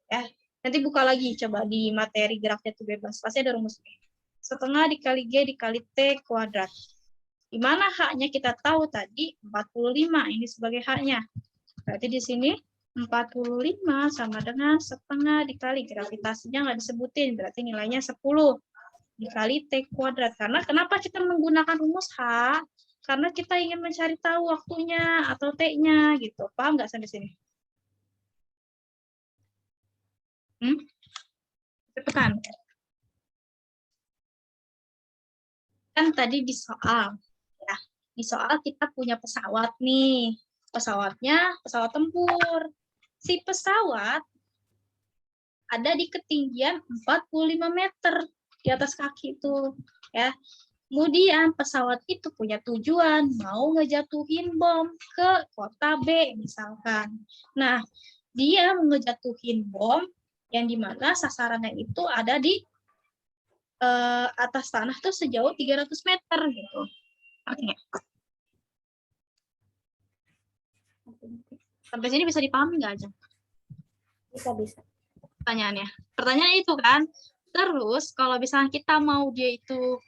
S1: Ya, nanti buka lagi coba di materi gerak jatuh bebas, pasti ada rumusnya. Setengah dikali G dikali T kuadrat. Di mana haknya kita tahu tadi 45, ini sebagai haknya. Berarti di sini 45 sama dengan setengah dikali gravitasinya nggak disebutin, berarti nilainya 10 dikali T kuadrat. Karena kenapa kita menggunakan rumus H? Karena kita ingin mencari tahu waktunya atau T-nya gitu. Paham nggak sampai sini? Tekan. Kan tadi di soal, ya, di soal kita punya pesawat nih. Pesawatnya pesawat tempur. Si pesawat ada di ketinggian 45 meter di atas kaki itu, ya. Kemudian pesawat itu punya tujuan mau ngejatuhin bom ke kota B misalkan. Nah, dia ngejatuhin bom yang dimana sasarannya itu ada di atas tanah tuh sejauh 300 meter gitu. Oke. Sampai sini bisa dipahami nggak aja?
S2: Bisa.
S1: Pertanyaannya. Pertanyaan itu kan. Terus kalau misalnya kita mau dia itu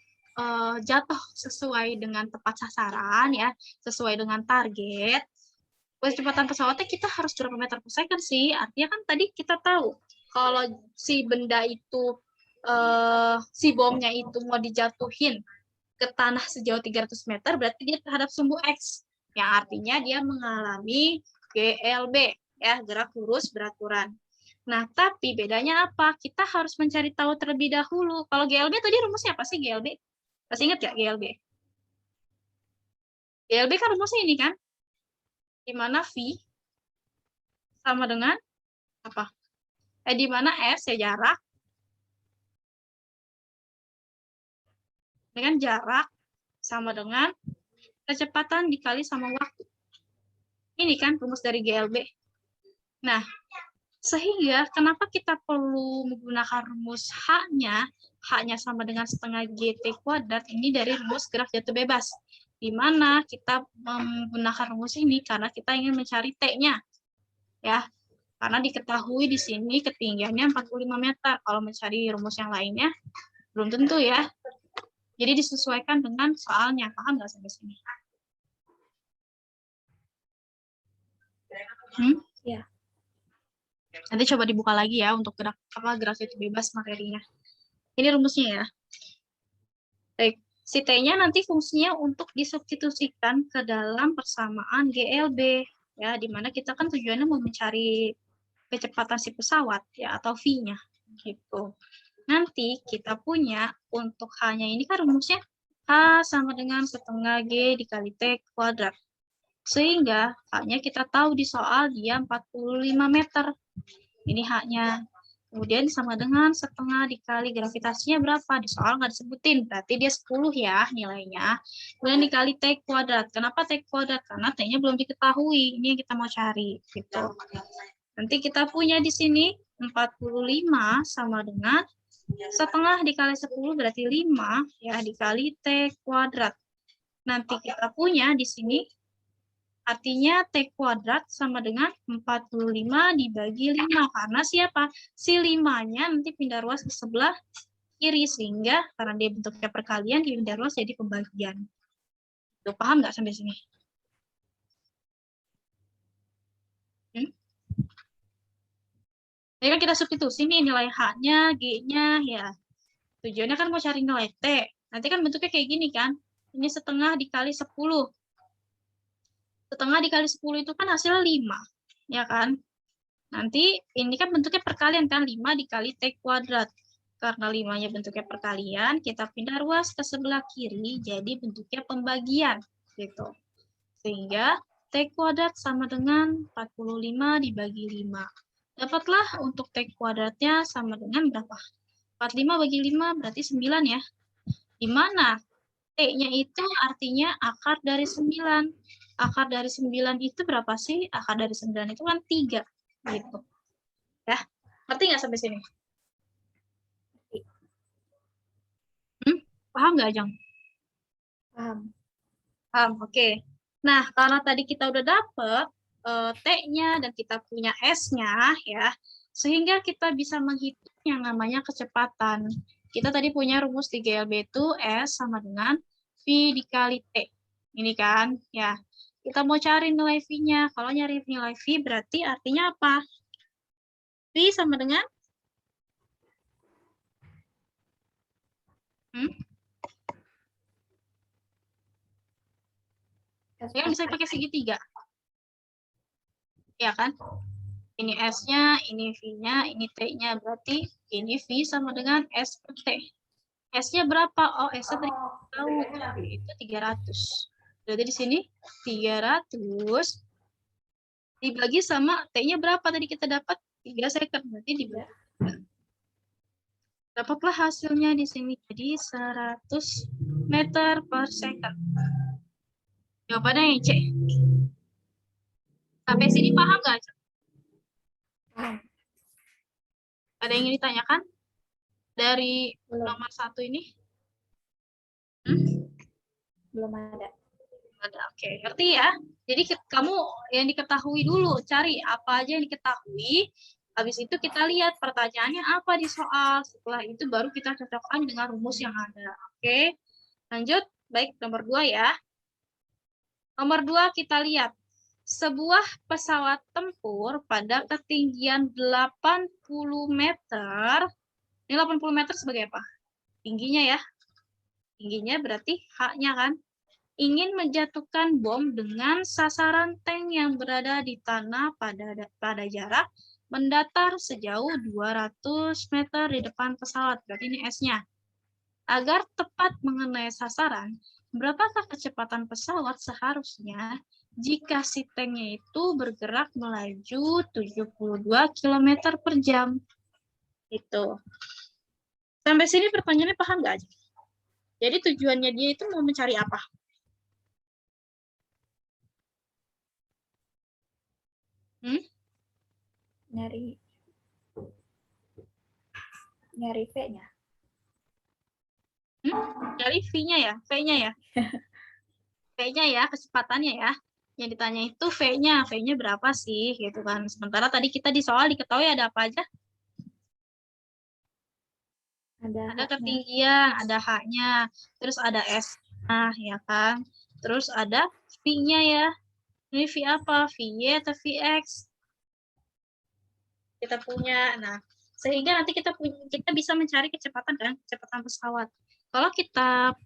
S1: jatuh sesuai dengan tepat sasaran ya, sesuai dengan target, kecepatan pesawatnya kita harus berapa meter per second sih? Artinya kan tadi kita tahu kalau si benda itu si bomnya itu mau dijatuhin ke tanah sejauh 300 meter, berarti dia terhadap sumbu X, yang artinya dia mengalami GLB, ya, gerak lurus beraturan. Nah, tapi bedanya apa? Kita harus mencari tahu terlebih dahulu. Kalau GLB tadi rumusnya apa sih GLB? Masih ingat nggak GLB? GLB kan rumusnya ini kan? Di mana V sama dengan apa? Di mana S ya jarak, dengan jarak sama dengan kecepatan dikali sama waktu. Ini kan rumus dari GLB. Nah, sehingga kenapa kita perlu menggunakan rumus H-nya? H-nya sama dengan setengah GT kuadrat, ini dari rumus gerak jatuh bebas. Di mana kita menggunakan rumus ini karena kita ingin mencari T-nya. Ya, karena diketahui di sini ketinggiannya 45 meter. Kalau mencari rumus yang lainnya, belum tentu ya. Jadi disesuaikan dengan soalnya. Paham nggak sampai sini?
S2: Ya.
S1: Nanti coba dibuka lagi ya untuk gerak jatuh bebas materinya. Ini rumusnya ya. Baik, si T-nya nanti fungsinya untuk disubstitusikan ke dalam persamaan GLB, ya, di mana kita kan tujuannya mau mencari kecepatan si pesawat ya atau V-nya gitu. Nanti kita punya untuk H-nya ini kan rumusnya H sama dengan setengah G dikali T kuadrat. Sehingga H-nya kita tahu di soal dia 45 meter. Ini H-nya. Kemudian sama dengan setengah dikali gravitasinya berapa? Di soal nggak disebutin, berarti dia 10 ya nilainya. Kemudian dikali T kuadrat. Kenapa T kuadrat? Karena T-nya belum diketahui. Ini yang kita mau cari. Gitu. Nanti kita punya di sini 45 sama dengan setengah dikali 10 berarti 5 ya dikali T kuadrat. Nanti kita punya di sini artinya T kuadrat sama dengan 45 dibagi 5. Karena siapa? Si 5-nya nanti pindah ruas ke sebelah kiri. Sehingga karena dia bentuknya perkalian, dipindah ruas jadi pembagian. Tuh, paham nggak sampai sini? Jadi kan kita substitusi nih nilai H-nya, G-nya, ya. Tujuannya kan mau cari nilai T. Nanti kan bentuknya kayak gini kan. Ini setengah dikali 10. Setengah dikali 10 itu kan hasilnya 5. Ya kan? Nanti ini kan bentuknya perkalian kan. 5 dikali T kuadrat. Karena 5-nya bentuknya perkalian, kita pindah ruas ke sebelah kiri, jadi bentuknya pembagian. Gitu. Sehingga T kuadrat sama dengan 45 dibagi 5. Dapatlah untuk T kuadratnya sama dengan berapa? 45 bagi 5 berarti 9 ya. Di mana T-nya itu artinya akar dari 9. Akar dari 9 itu berapa sih? Akar dari 9 itu kan 3. Gitu. Ya, ngerti nggak sampai sini? Paham nggak, Jang?
S2: Paham.
S1: Paham, oke. Nah, karena tadi kita udah dapet T-nya dan kita punya S-nya, ya, sehingga kita bisa menghitung yang namanya kecepatan. Kita tadi punya rumus di GLB itu S sama dengan V dikali T. Ini kan, ya. Kita mau cari nilai V-nya. Kalau nyari nilai V berarti artinya apa? V sama dengan? Yang bisa pakai segitiga. Ya kan? Ini S-nya, ini V-nya, ini T-nya. Berarti ini V sama dengan S per T. S-nya berapa? Oh, S-nya tadi tahu. Itu 300. Berarti di sini 300 dibagi sama T-nya berapa tadi kita dapat? 3 second. Berarti dibagi. Dapatlah hasilnya di sini. Jadi 100 meter per second. Jawabannya yang C. Sampai sini paham nggak?
S2: Paham.
S1: Ada yang ingin ditanyakan? Dari
S2: Belum.
S1: nomor 1 ini?
S2: Belum ada.
S1: Ada, oke. Ngerti ya? Jadi kamu yang diketahui dulu. Cari apa aja yang diketahui. Habis itu kita lihat pertanyaannya apa di soal. Setelah itu baru kita cocokkan dengan rumus yang ada. Oke. Lanjut. Baik, nomor 2 ya. Nomor 2 kita lihat. sebuah pesawat tempur pada ketinggian 80 meter. Ini 80 meter sebagai apa? Tingginya ya. Tingginya berarti H-nya kan. Ingin menjatuhkan bom dengan sasaran tank yang berada di tanah pada jarak mendatar sejauh 200 meter di depan pesawat. Berarti ini S-nya. Agar tepat mengenai sasaran, berapakah kecepatan pesawat seharusnya jika si tanknya itu bergerak melaju 72 km per jam? Itu. Sampai sini pertanyaannya paham nggak aja? Jadi tujuannya dia itu mau mencari apa?
S2: Nyari V-nya.
S1: Dari V-nya ya, V-nya ya. V-nya ya, kecepatannya ya. Yang ditanya itu V-nya, V-nya berapa sih gitu kan. Sementara tadi kita di soal diketahui ada apa aja? Ada ketinggian, ada H-nya, terus ada S-nya ya kan. Terus ada V-nya ya. Ini V apa? VY atau VX? Kita punya. Nah, sehingga nanti kita bisa mencari kecepatan kan, kecepatan pesawat. Kalau kita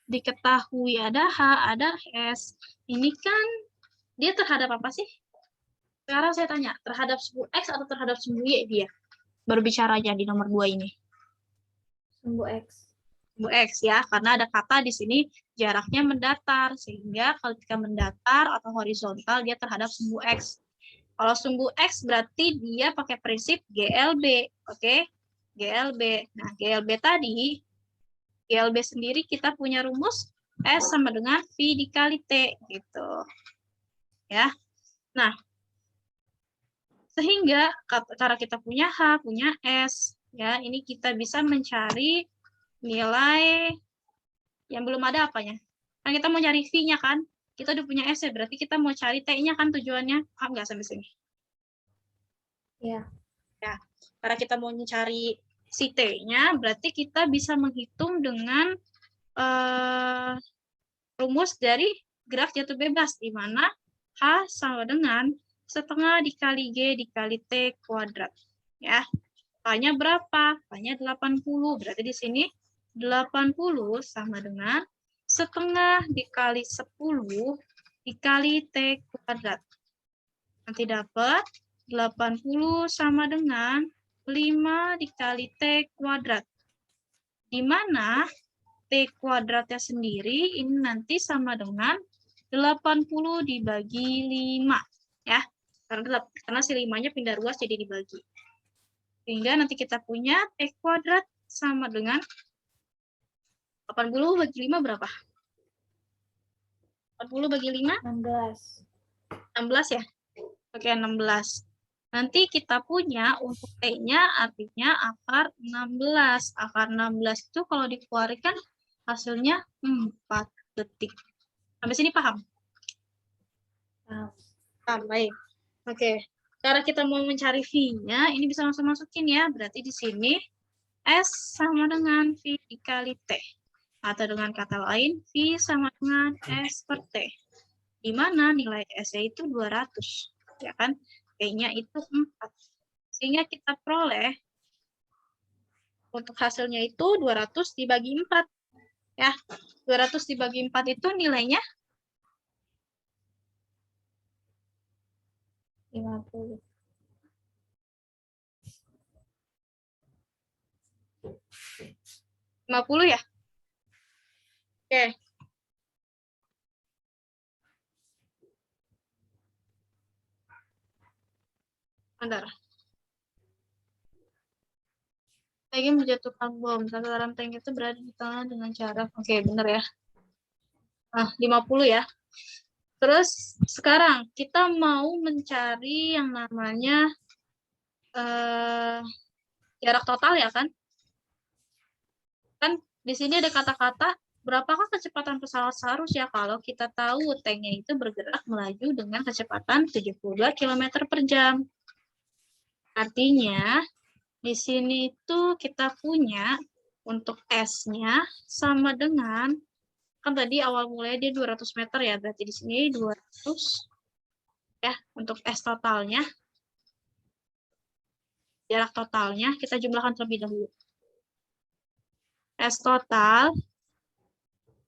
S1: diketahui ada H, ada S, ini kan dia terhadap apa sih? Sekarang saya tanya, terhadap sumbu X atau terhadap sumbu Y dia? Baru bicara aja di nomor 2 ini.
S2: Sumbu X.
S1: Sumbu X ya, karena ada kata di sini jaraknya mendatar, sehingga kalau ketika mendatar atau horizontal dia terhadap sumbu X. Kalau sumbu X berarti dia pakai prinsip GLB, oke? GLB. Nah, GLB sendiri kita punya rumus S sama dengan V dikali T, gitu. Ya. Nah, sehingga karena kita punya H, punya S, ya, ini kita bisa mencari nilai yang belum ada apanya. Kan kita mau cari V-nya kan? Kita udah punya S ya, berarti kita mau cari T-nya kan tujuannya. Paham nggak sampai sini?
S2: Iya.
S1: Ya, karena kita mau mencari si T-nya, berarti kita bisa menghitung dengan rumus dari graf jatuh bebas, di mana H sama dengan setengah dikali G dikali T kuadrat. Ya, H-nya berapa? H-nya 80. Berarti di sini 80 sama dengan setengah dikali 10 dikali T kuadrat. Nanti dapat 80 sama dengan 5 dikali T kuadrat. Di mana T kuadratnya sendiri ini nanti sama dengan 80 dibagi 5. Ya, karena si 5-nya pindah ruas jadi dibagi. Sehingga nanti kita punya T kuadrat sama dengan 80 bagi 5 berapa? 40 bagi 5?
S2: 16.
S1: 16 ya? Oke, 16. Nanti kita punya untuk T-nya artinya akar 16. Akar 16 itu kalau dikeluarkan hasilnya 4 detik. Sampai sini paham? Paham, baik. Oke. Karena kita mau mencari V-nya, ini bisa langsung masukin ya. Berarti di sini S sama dengan V dikali T. Atau dengan kata lain, V sama dengan S per T. Di mana nilai S-nya itu 200. Ya kan? T-nya itu 4. Sehingga kita peroleh untuk hasilnya itu 200 dibagi 4. Ya, 200 dibagi 4 itu nilainya
S2: 50.
S1: 50 ya? Oke. Bentar. Ingin menjatuhkan bom. Sasaran tank itu berada di tangan dengan jarak. Oke, benar ya. Nah, 50 ya. Terus sekarang kita mau mencari yang namanya jarak total ya kan? Kan di sini ada kata-kata berapakah kecepatan pesawat seharusnya kalau kita tahu tanknya itu bergerak melaju dengan kecepatan 72 km per jam. Artinya di sini itu kita punya untuk S-nya sama dengan, kan tadi awal mulanya dia 200 meter ya, berarti di sini 200 Ya, untuk S totalnya, jarak totalnya kita jumlahkan terlebih dahulu. S total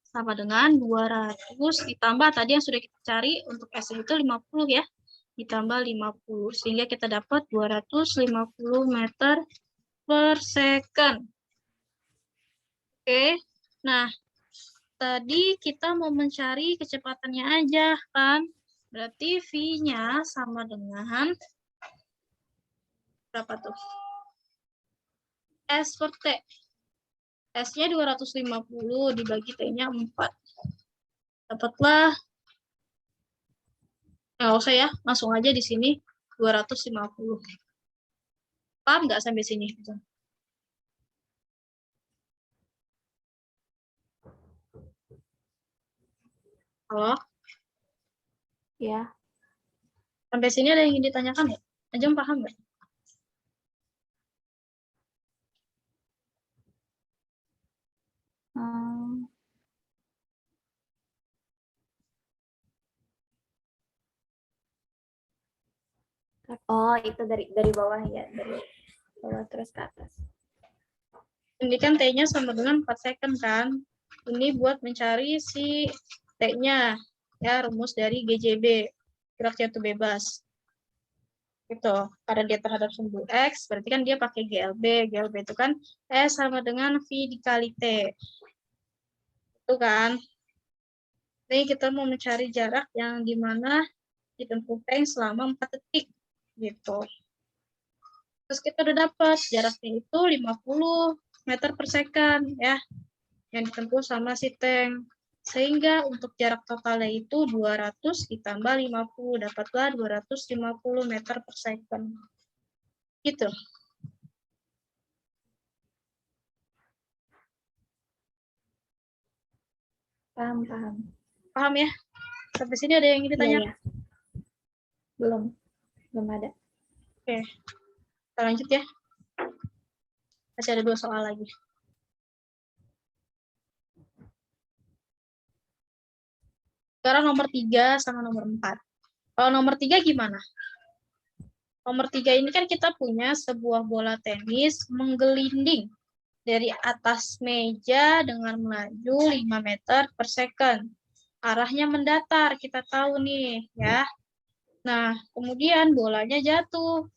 S1: sama dengan 200 ditambah tadi yang sudah kita cari untuk S itu 50 ya. Ditambah 50 sehingga kita dapat 250 meter per second. Oke. Nah, tadi kita mau mencari kecepatannya aja kan. Berarti V-nya sama dengan berapa tuh? S per T. S-nya 250 dibagi T-nya 4. Dapatlah, nggak usah ya, langsung aja di sini 250. Paham nggak sampai sini? Halo?
S2: Ya.
S1: Sampai sini ada yang ingin ditanyakan ya? Ajeng paham nggak?
S2: Oh, itu dari bawah ya, dari bawah terus ke atas.
S1: Ini kan T-nya sama dengan 4 second kan? Ini buat mencari si T-nya. Ya, rumus dari GJB. Gerak jatuh bebas. Gitu. Karena dia terhadap sumbu X, berarti kan dia pakai GLB. GLB itu kan S sama dengan V dikali T. Itu kan. Ini kita mau mencari jarak yang dimana ditempuh tank selama 4 detik. Gitu. Terus kita udah dapat jaraknya itu 50 meter per second ya. Yang ditempuh sama si tank. Sehingga untuk jarak totalnya itu 200 ditambah 50. Dapatlah 250 meter per second. Gitu.
S2: Paham.
S1: Paham ya? Sampai sini ada yang ingin ditanya?
S2: Iya. Belum ada.
S1: Oke. Kita lanjut ya. Masih ada 2 soal lagi. Sekarang nomor 3 sama nomor 4. Kalau nomor 3 gimana? Nomor 3 ini kan kita punya sebuah bola tenis menggelinding dari atas meja dengan melaju 5 meter per second. Arahnya mendatar, kita tahu nih ya. Nah, kemudian bolanya jatuh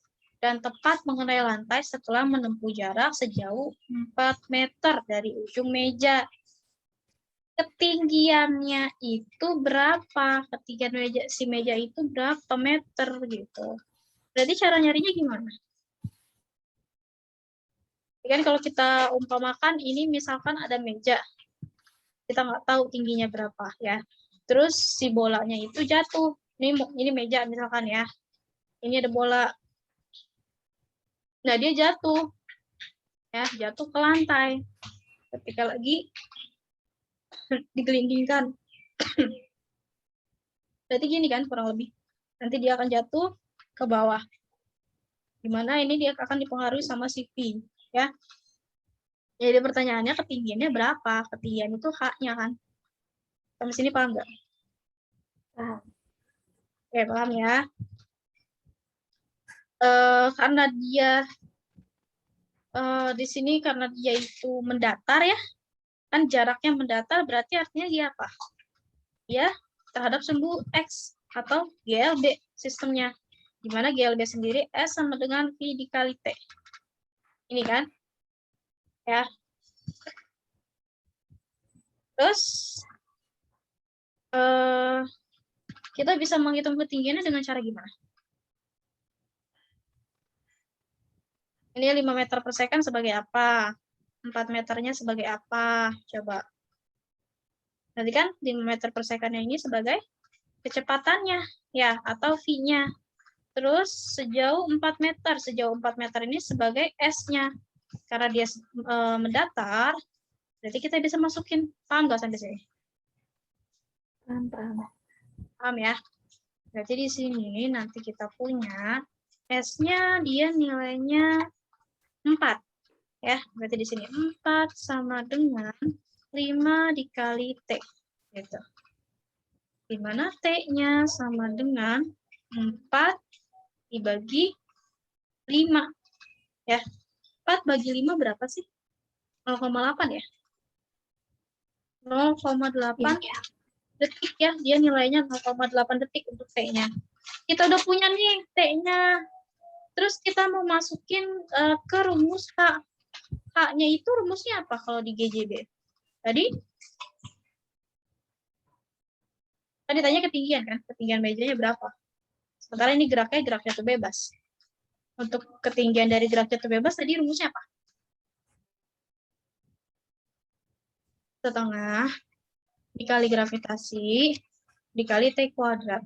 S1: dan tepat mengenai lantai setelah menempuh jarak sejauh 4 meter dari ujung meja. Ketinggiannya itu berapa? Ketinggian meja itu berapa meter gitu. Berarti cara nyarinya gimana? Kan kalau kita umpamakan ini misalkan ada meja. Kita nggak tahu tingginya berapa ya. Terus si bolanya itu jatuh. Ini meja misalkan ya. Ini ada bola. Nah, dia jatuh. Ya, jatuh ke lantai. Ketika lagi digelindingkan. Berarti gini kan kurang lebih. Nanti dia akan jatuh ke bawah. Dimana ini dia akan dipengaruhi sama si V. Ya. Jadi pertanyaannya ketinggiannya berapa? Ketinggian itu H-nya kan. Sampai sini paham nggak?
S2: Paham.
S1: Oke, paham ya. Karena dia di sini karena dia itu mendatar ya. Kan jaraknya mendatar berarti artinya dia apa? Dia terhadap sumbu X atau GLB sistemnya. Di mana GLB sendiri S sama dengan V dikali T. Ini kan? Ya. Terus kita bisa menghitung ketinggiannya dengan cara gimana? Ini 5 meter per second sebagai apa? 4 meternya sebagai apa? Coba. Nanti kan 5 meter per second ini sebagai kecepatannya, ya, atau V-nya. Terus sejauh 4 meter. Sejauh 4 meter ini sebagai S-nya. Karena dia mendatar, berarti kita bisa masukin. Paham nggak sampai sini?
S2: Paham.
S1: Paham ya? Berarti di sini nanti kita punya S-nya dia nilainya 4. Ya, berarti di sini 4 sama dengan 5 dikali T. Gitu. Di mana T-nya sama dengan 4 dibagi 5. Ya, 4 bagi 5 berapa sih? 0,8 ya? 0,8 detik ya. Dia nilainya 0,8 detik untuk T-nya. Kita udah punya nih T-nya. Terus kita mau masukin ke rumus H. H-nya itu rumusnya apa kalau di GJB? Tadi tanya ketinggian kan? Ketinggian mejanya berapa? Sementara ini gerak jatuh bebas. Untuk ketinggian dari gerak jatuh bebas tadi rumusnya apa? Setengah dikali gravitasi dikali T kuadrat.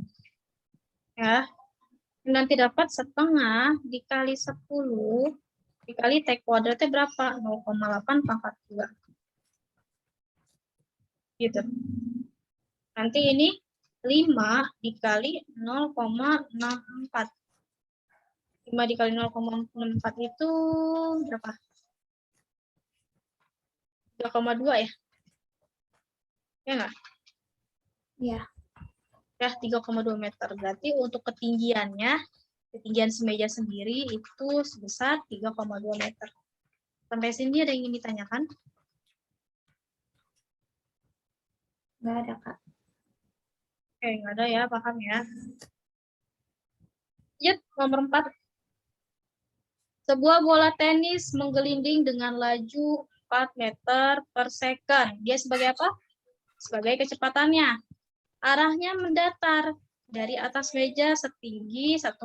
S1: Ya. Nanti dapat setengah dikali 10 dikali T kuadratnya berapa? 0,8 pangkat 2. Gitu. Nanti ini 5 dikali 0,64. 5 dikali 0,64 itu berapa? 3,2 ya? Ya nggak?
S2: Iya.
S1: Ya, 3,2 meter. Berarti untuk ketinggiannya, ketinggian semeja sendiri itu sebesar 3,2 meter. Sampai sini ada yang ingin ditanyakan?
S2: Nggak ada, Kak.
S1: Oke, nggak ada ya, paham ya. Nomor 4. Sebuah bola tenis menggelinding dengan laju 4 meter per second. Dia sebagai apa? Sebagai kecepatannya. Arahnya mendatar dari atas meja setinggi 1,8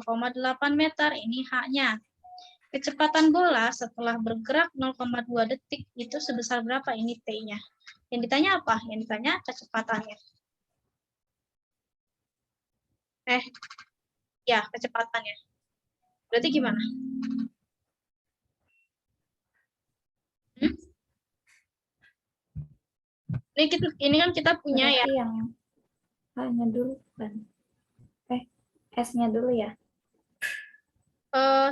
S1: meter. Ini H-nya. Kecepatan bola setelah bergerak 0,2 detik itu sebesar berapa? Ini T-nya. Yang ditanya apa? Yang ditanya kecepatannya. Ya, kecepatannya. Berarti gimana? Ini kan kita punya
S2: Berarti
S1: ya.
S2: yang H-nya dulu kan? S-nya dulu ya?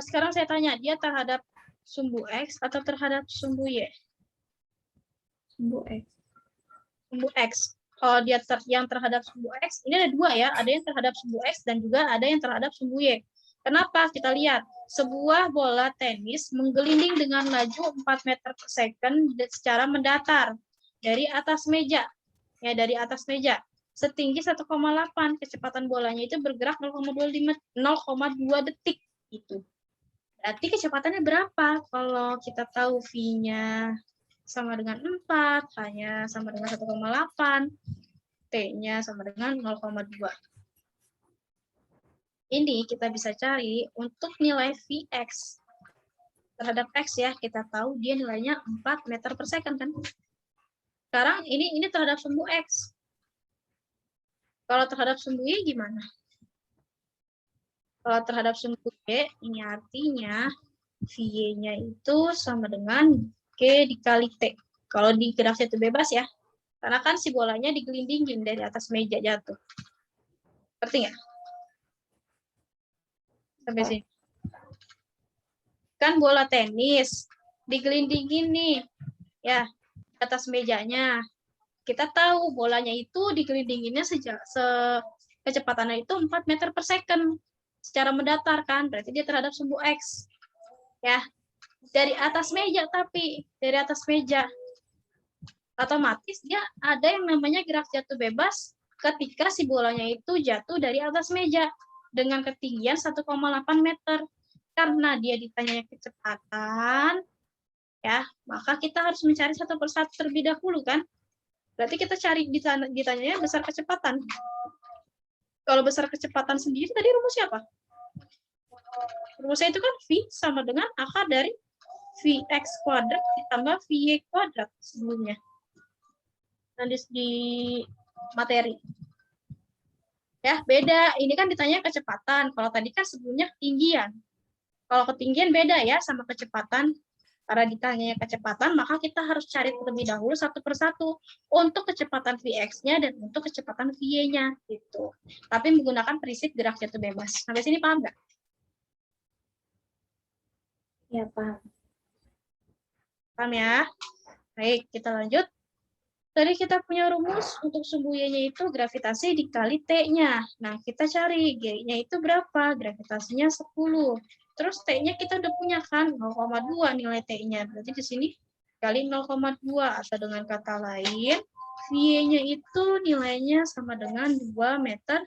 S1: Sekarang saya tanya, dia terhadap sumbu X atau terhadap sumbu Y?
S2: Sumbu X.
S1: Sumbu X. Kalau dia yang terhadap sumbu X, ini ada dua ya. Ada yang terhadap sumbu X dan juga ada yang terhadap sumbu Y. Kenapa? Kita lihat. Sebuah bola tenis menggelinding dengan laju 4 meter per second secara mendatar dari atas meja. Ya, dari atas meja. Setinggi 1,8. Kecepatan bolanya itu bergerak 0,2 detik. Gitu. Berarti kecepatannya berapa? Kalau kita tahu V-nya sama dengan 4, H-nya sama dengan 1,8, T-nya sama dengan 0,2. Ini kita bisa cari untuk nilai Vx. Terhadap X ya, kita tahu dia nilainya 4 meter per second kan. Sekarang ini terhadap sumbu X. Kalau terhadap sumbu Y gimana? Kalau terhadap sumbu Y, ini artinya V-nya itu sama dengan G dikali T. Kalau di gerak jatuh bebas ya. Karena kan si bolanya digelindingin dari atas meja jatuh. Ngerti nggak? Sampai sini. Kan bola tenis digelindingin nih. Ya, atas mejanya. Kita tahu bolanya itu digelindinginnya kecepatannya itu 4 meter per second. Secara mendatar kan, berarti dia terhadap sumbu X. Ya, dari atas meja tapi. Dari atas meja. Otomatis dia ada yang namanya gerak jatuh bebas ketika si bolanya itu jatuh dari atas meja dengan ketinggian 1,8 meter. Karena dia ditanya kecepatan, ya, maka kita harus mencari satu persatu terlebih dahulu kan. Berarti kita cari ditanyanya besar kecepatan. Kalau besar kecepatan sendiri tadi rumusnya apa? Rumusnya itu kan V sama dengan akar dari Vx kuadrat ditambah Vy kuadrat sebelumnya. Nanti di materi. Ya, beda. Ini kan ditanya kecepatan. Kalau tadi kan sebelumnya ketinggian. Kalau ketinggian beda ya sama kecepatan. Karena ditanya kecepatan, maka kita harus cari terlebih dahulu satu persatu untuk kecepatan Vx-nya dan untuk kecepatan Vy-nya gitu. Tapi menggunakan prinsip gerak jatuh bebas. Sampai sini paham nggak?
S2: Ya, paham.
S1: Paham ya? Baik, kita lanjut. Tadi kita punya rumus untuk sumbu Y-nya itu gravitasi dikali T-nya. Nah, kita cari G-nya itu berapa? Gravitasinya 10. Terus T-nya kita udah punya kan? 0,2 nilai T-nya. Berarti di sini kali 0,2. Atau dengan kata lain, Y-nya itu nilainya sama dengan 2 meter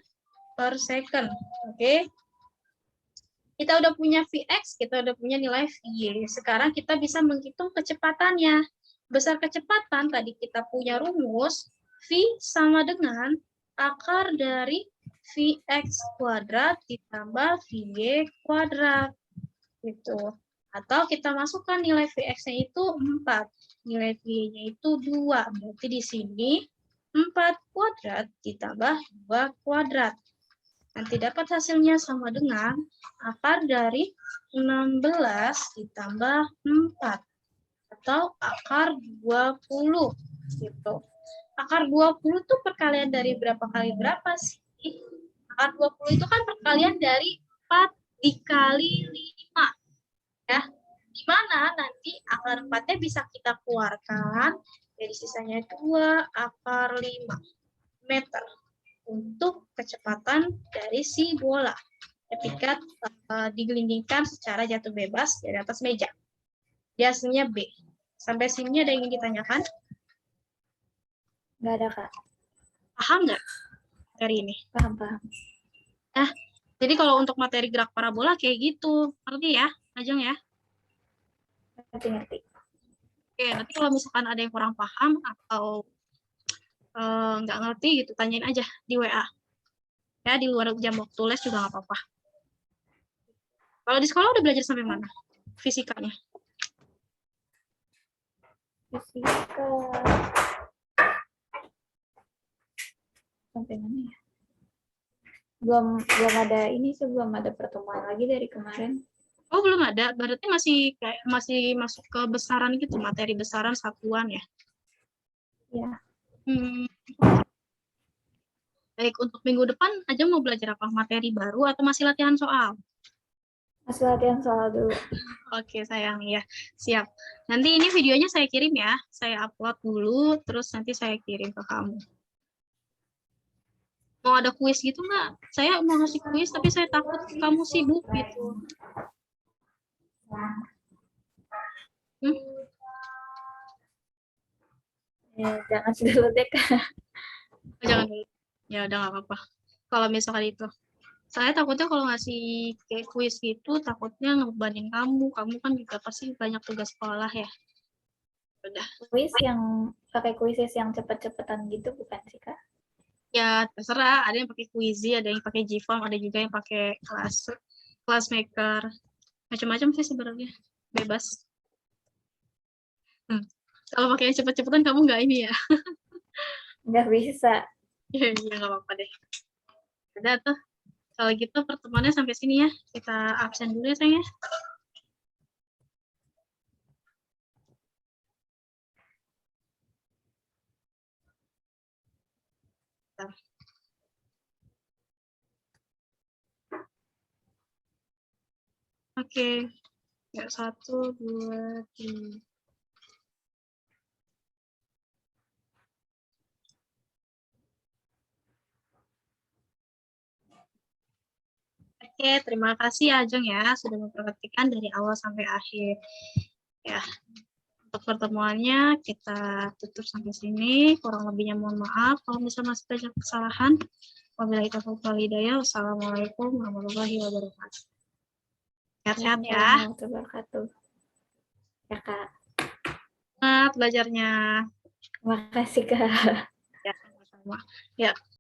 S1: per second. Oke? Kita udah punya Vx, kita udah punya nilai Vy. Sekarang kita bisa menghitung kecepatannya. Besar kecepatan, tadi kita punya rumus, V sama dengan akar dari Vx kuadrat ditambah Vy kuadrat. Gitu. Atau kita masukkan nilai Vx-nya itu 4. Nilai Vy-nya itu 2. Berarti di sini 4 kuadrat ditambah 2 kuadrat. Nanti dapat hasilnya sama dengan akar dari 16 ditambah 4. Atau akar 20 gitu. Akar 20 itu perkalian dari berapa kali berapa sih? Akar 20 itu kan perkalian dari 4 dikali 5. Ya. Di mana nanti akar 4-nya bisa kita keluarkan dari sisanya 2 akar 5 meter untuk kecepatan dari si bola ketika digelindingkan secara jatuh bebas dari atas meja. Biasanya B. Sampai sini ada yang ingin ditanyakan?
S2: Nggak ada, Kak.
S1: Paham nggak dari ini?
S2: Paham.
S1: Nah, jadi kalau untuk materi gerak parabola kayak gitu. Ngerti ya, Ajeng ya?
S2: Ngerti.
S1: Oke, nanti kalau misalkan ada yang kurang paham atau nggak ngerti gitu, tanyain aja di WA. Ya, di luar jam waktu les juga nggak apa-apa. Kalau di sekolah udah belajar sampai mana? Fisikanya?
S2: Fisika sampai mana ya? Belum ada ini sih, belum ada pertemuan lagi dari kemarin.
S1: Oh, belum ada. Berarti masih masuk ke besaran gitu, materi besaran satuan ya?
S2: Ya.
S1: Baik, untuk minggu depan aja mau belajar apa? Materi baru atau masih latihan soal?
S2: Masih latihan soal dulu.
S1: Oke, sayang ya. Siap. Nanti ini videonya saya kirim ya. Saya upload dulu, terus nanti saya kirim ke kamu. Mau ada kuis gitu nggak? Saya mau ngasih kuis, tapi saya takut kamu sibuk gitu.
S2: Ya, jangan dulu deh, Kak.
S1: Jangan dulu. Ya udah nggak apa-apa. Kalau misalkan itu. Saya takutnya kalau ngasih kayak kuis gitu, takutnya ngebebanin kamu. Kamu kan juga pasti banyak tugas sekolah ya. Udah.
S2: Kuis yang pakai kuisis yang cepet-cepetan gitu bukan sih, Kak?
S1: Ya terserah, ada yang pakai Quizy, ada yang pakai Gform, ada juga yang pakai Classmaker, macam-macam sih sebenarnya, bebas. Kalau pakai yang cepet-cepetan kamu nggak ini ya?
S2: Nggak bisa.
S1: Ya nggak apa-apa deh. Udah tuh, kalau gitu pertemuannya sampai sini ya. Kita absen dulu ya sayang ya. Oke, ya 1, 2, 3. Oke, terima kasih ya Jong ya sudah memperhatikan dari awal sampai akhir. Ya, untuk pertemuannya kita tutup sampai sini. Kurang lebihnya mohon maaf kalau misalnya masih banyak kesalahan. Wabillahi taufiq wal hidayah. Wassalamualaikum warahmatullahi wabarakatuh. Sehat-sehat ya.
S2: Warahmatullahi wabarakatuh. Ya, Kak.
S1: Semangat belajarnya.
S2: Makasih, Kak.
S1: Ya, sama-sama. Ya.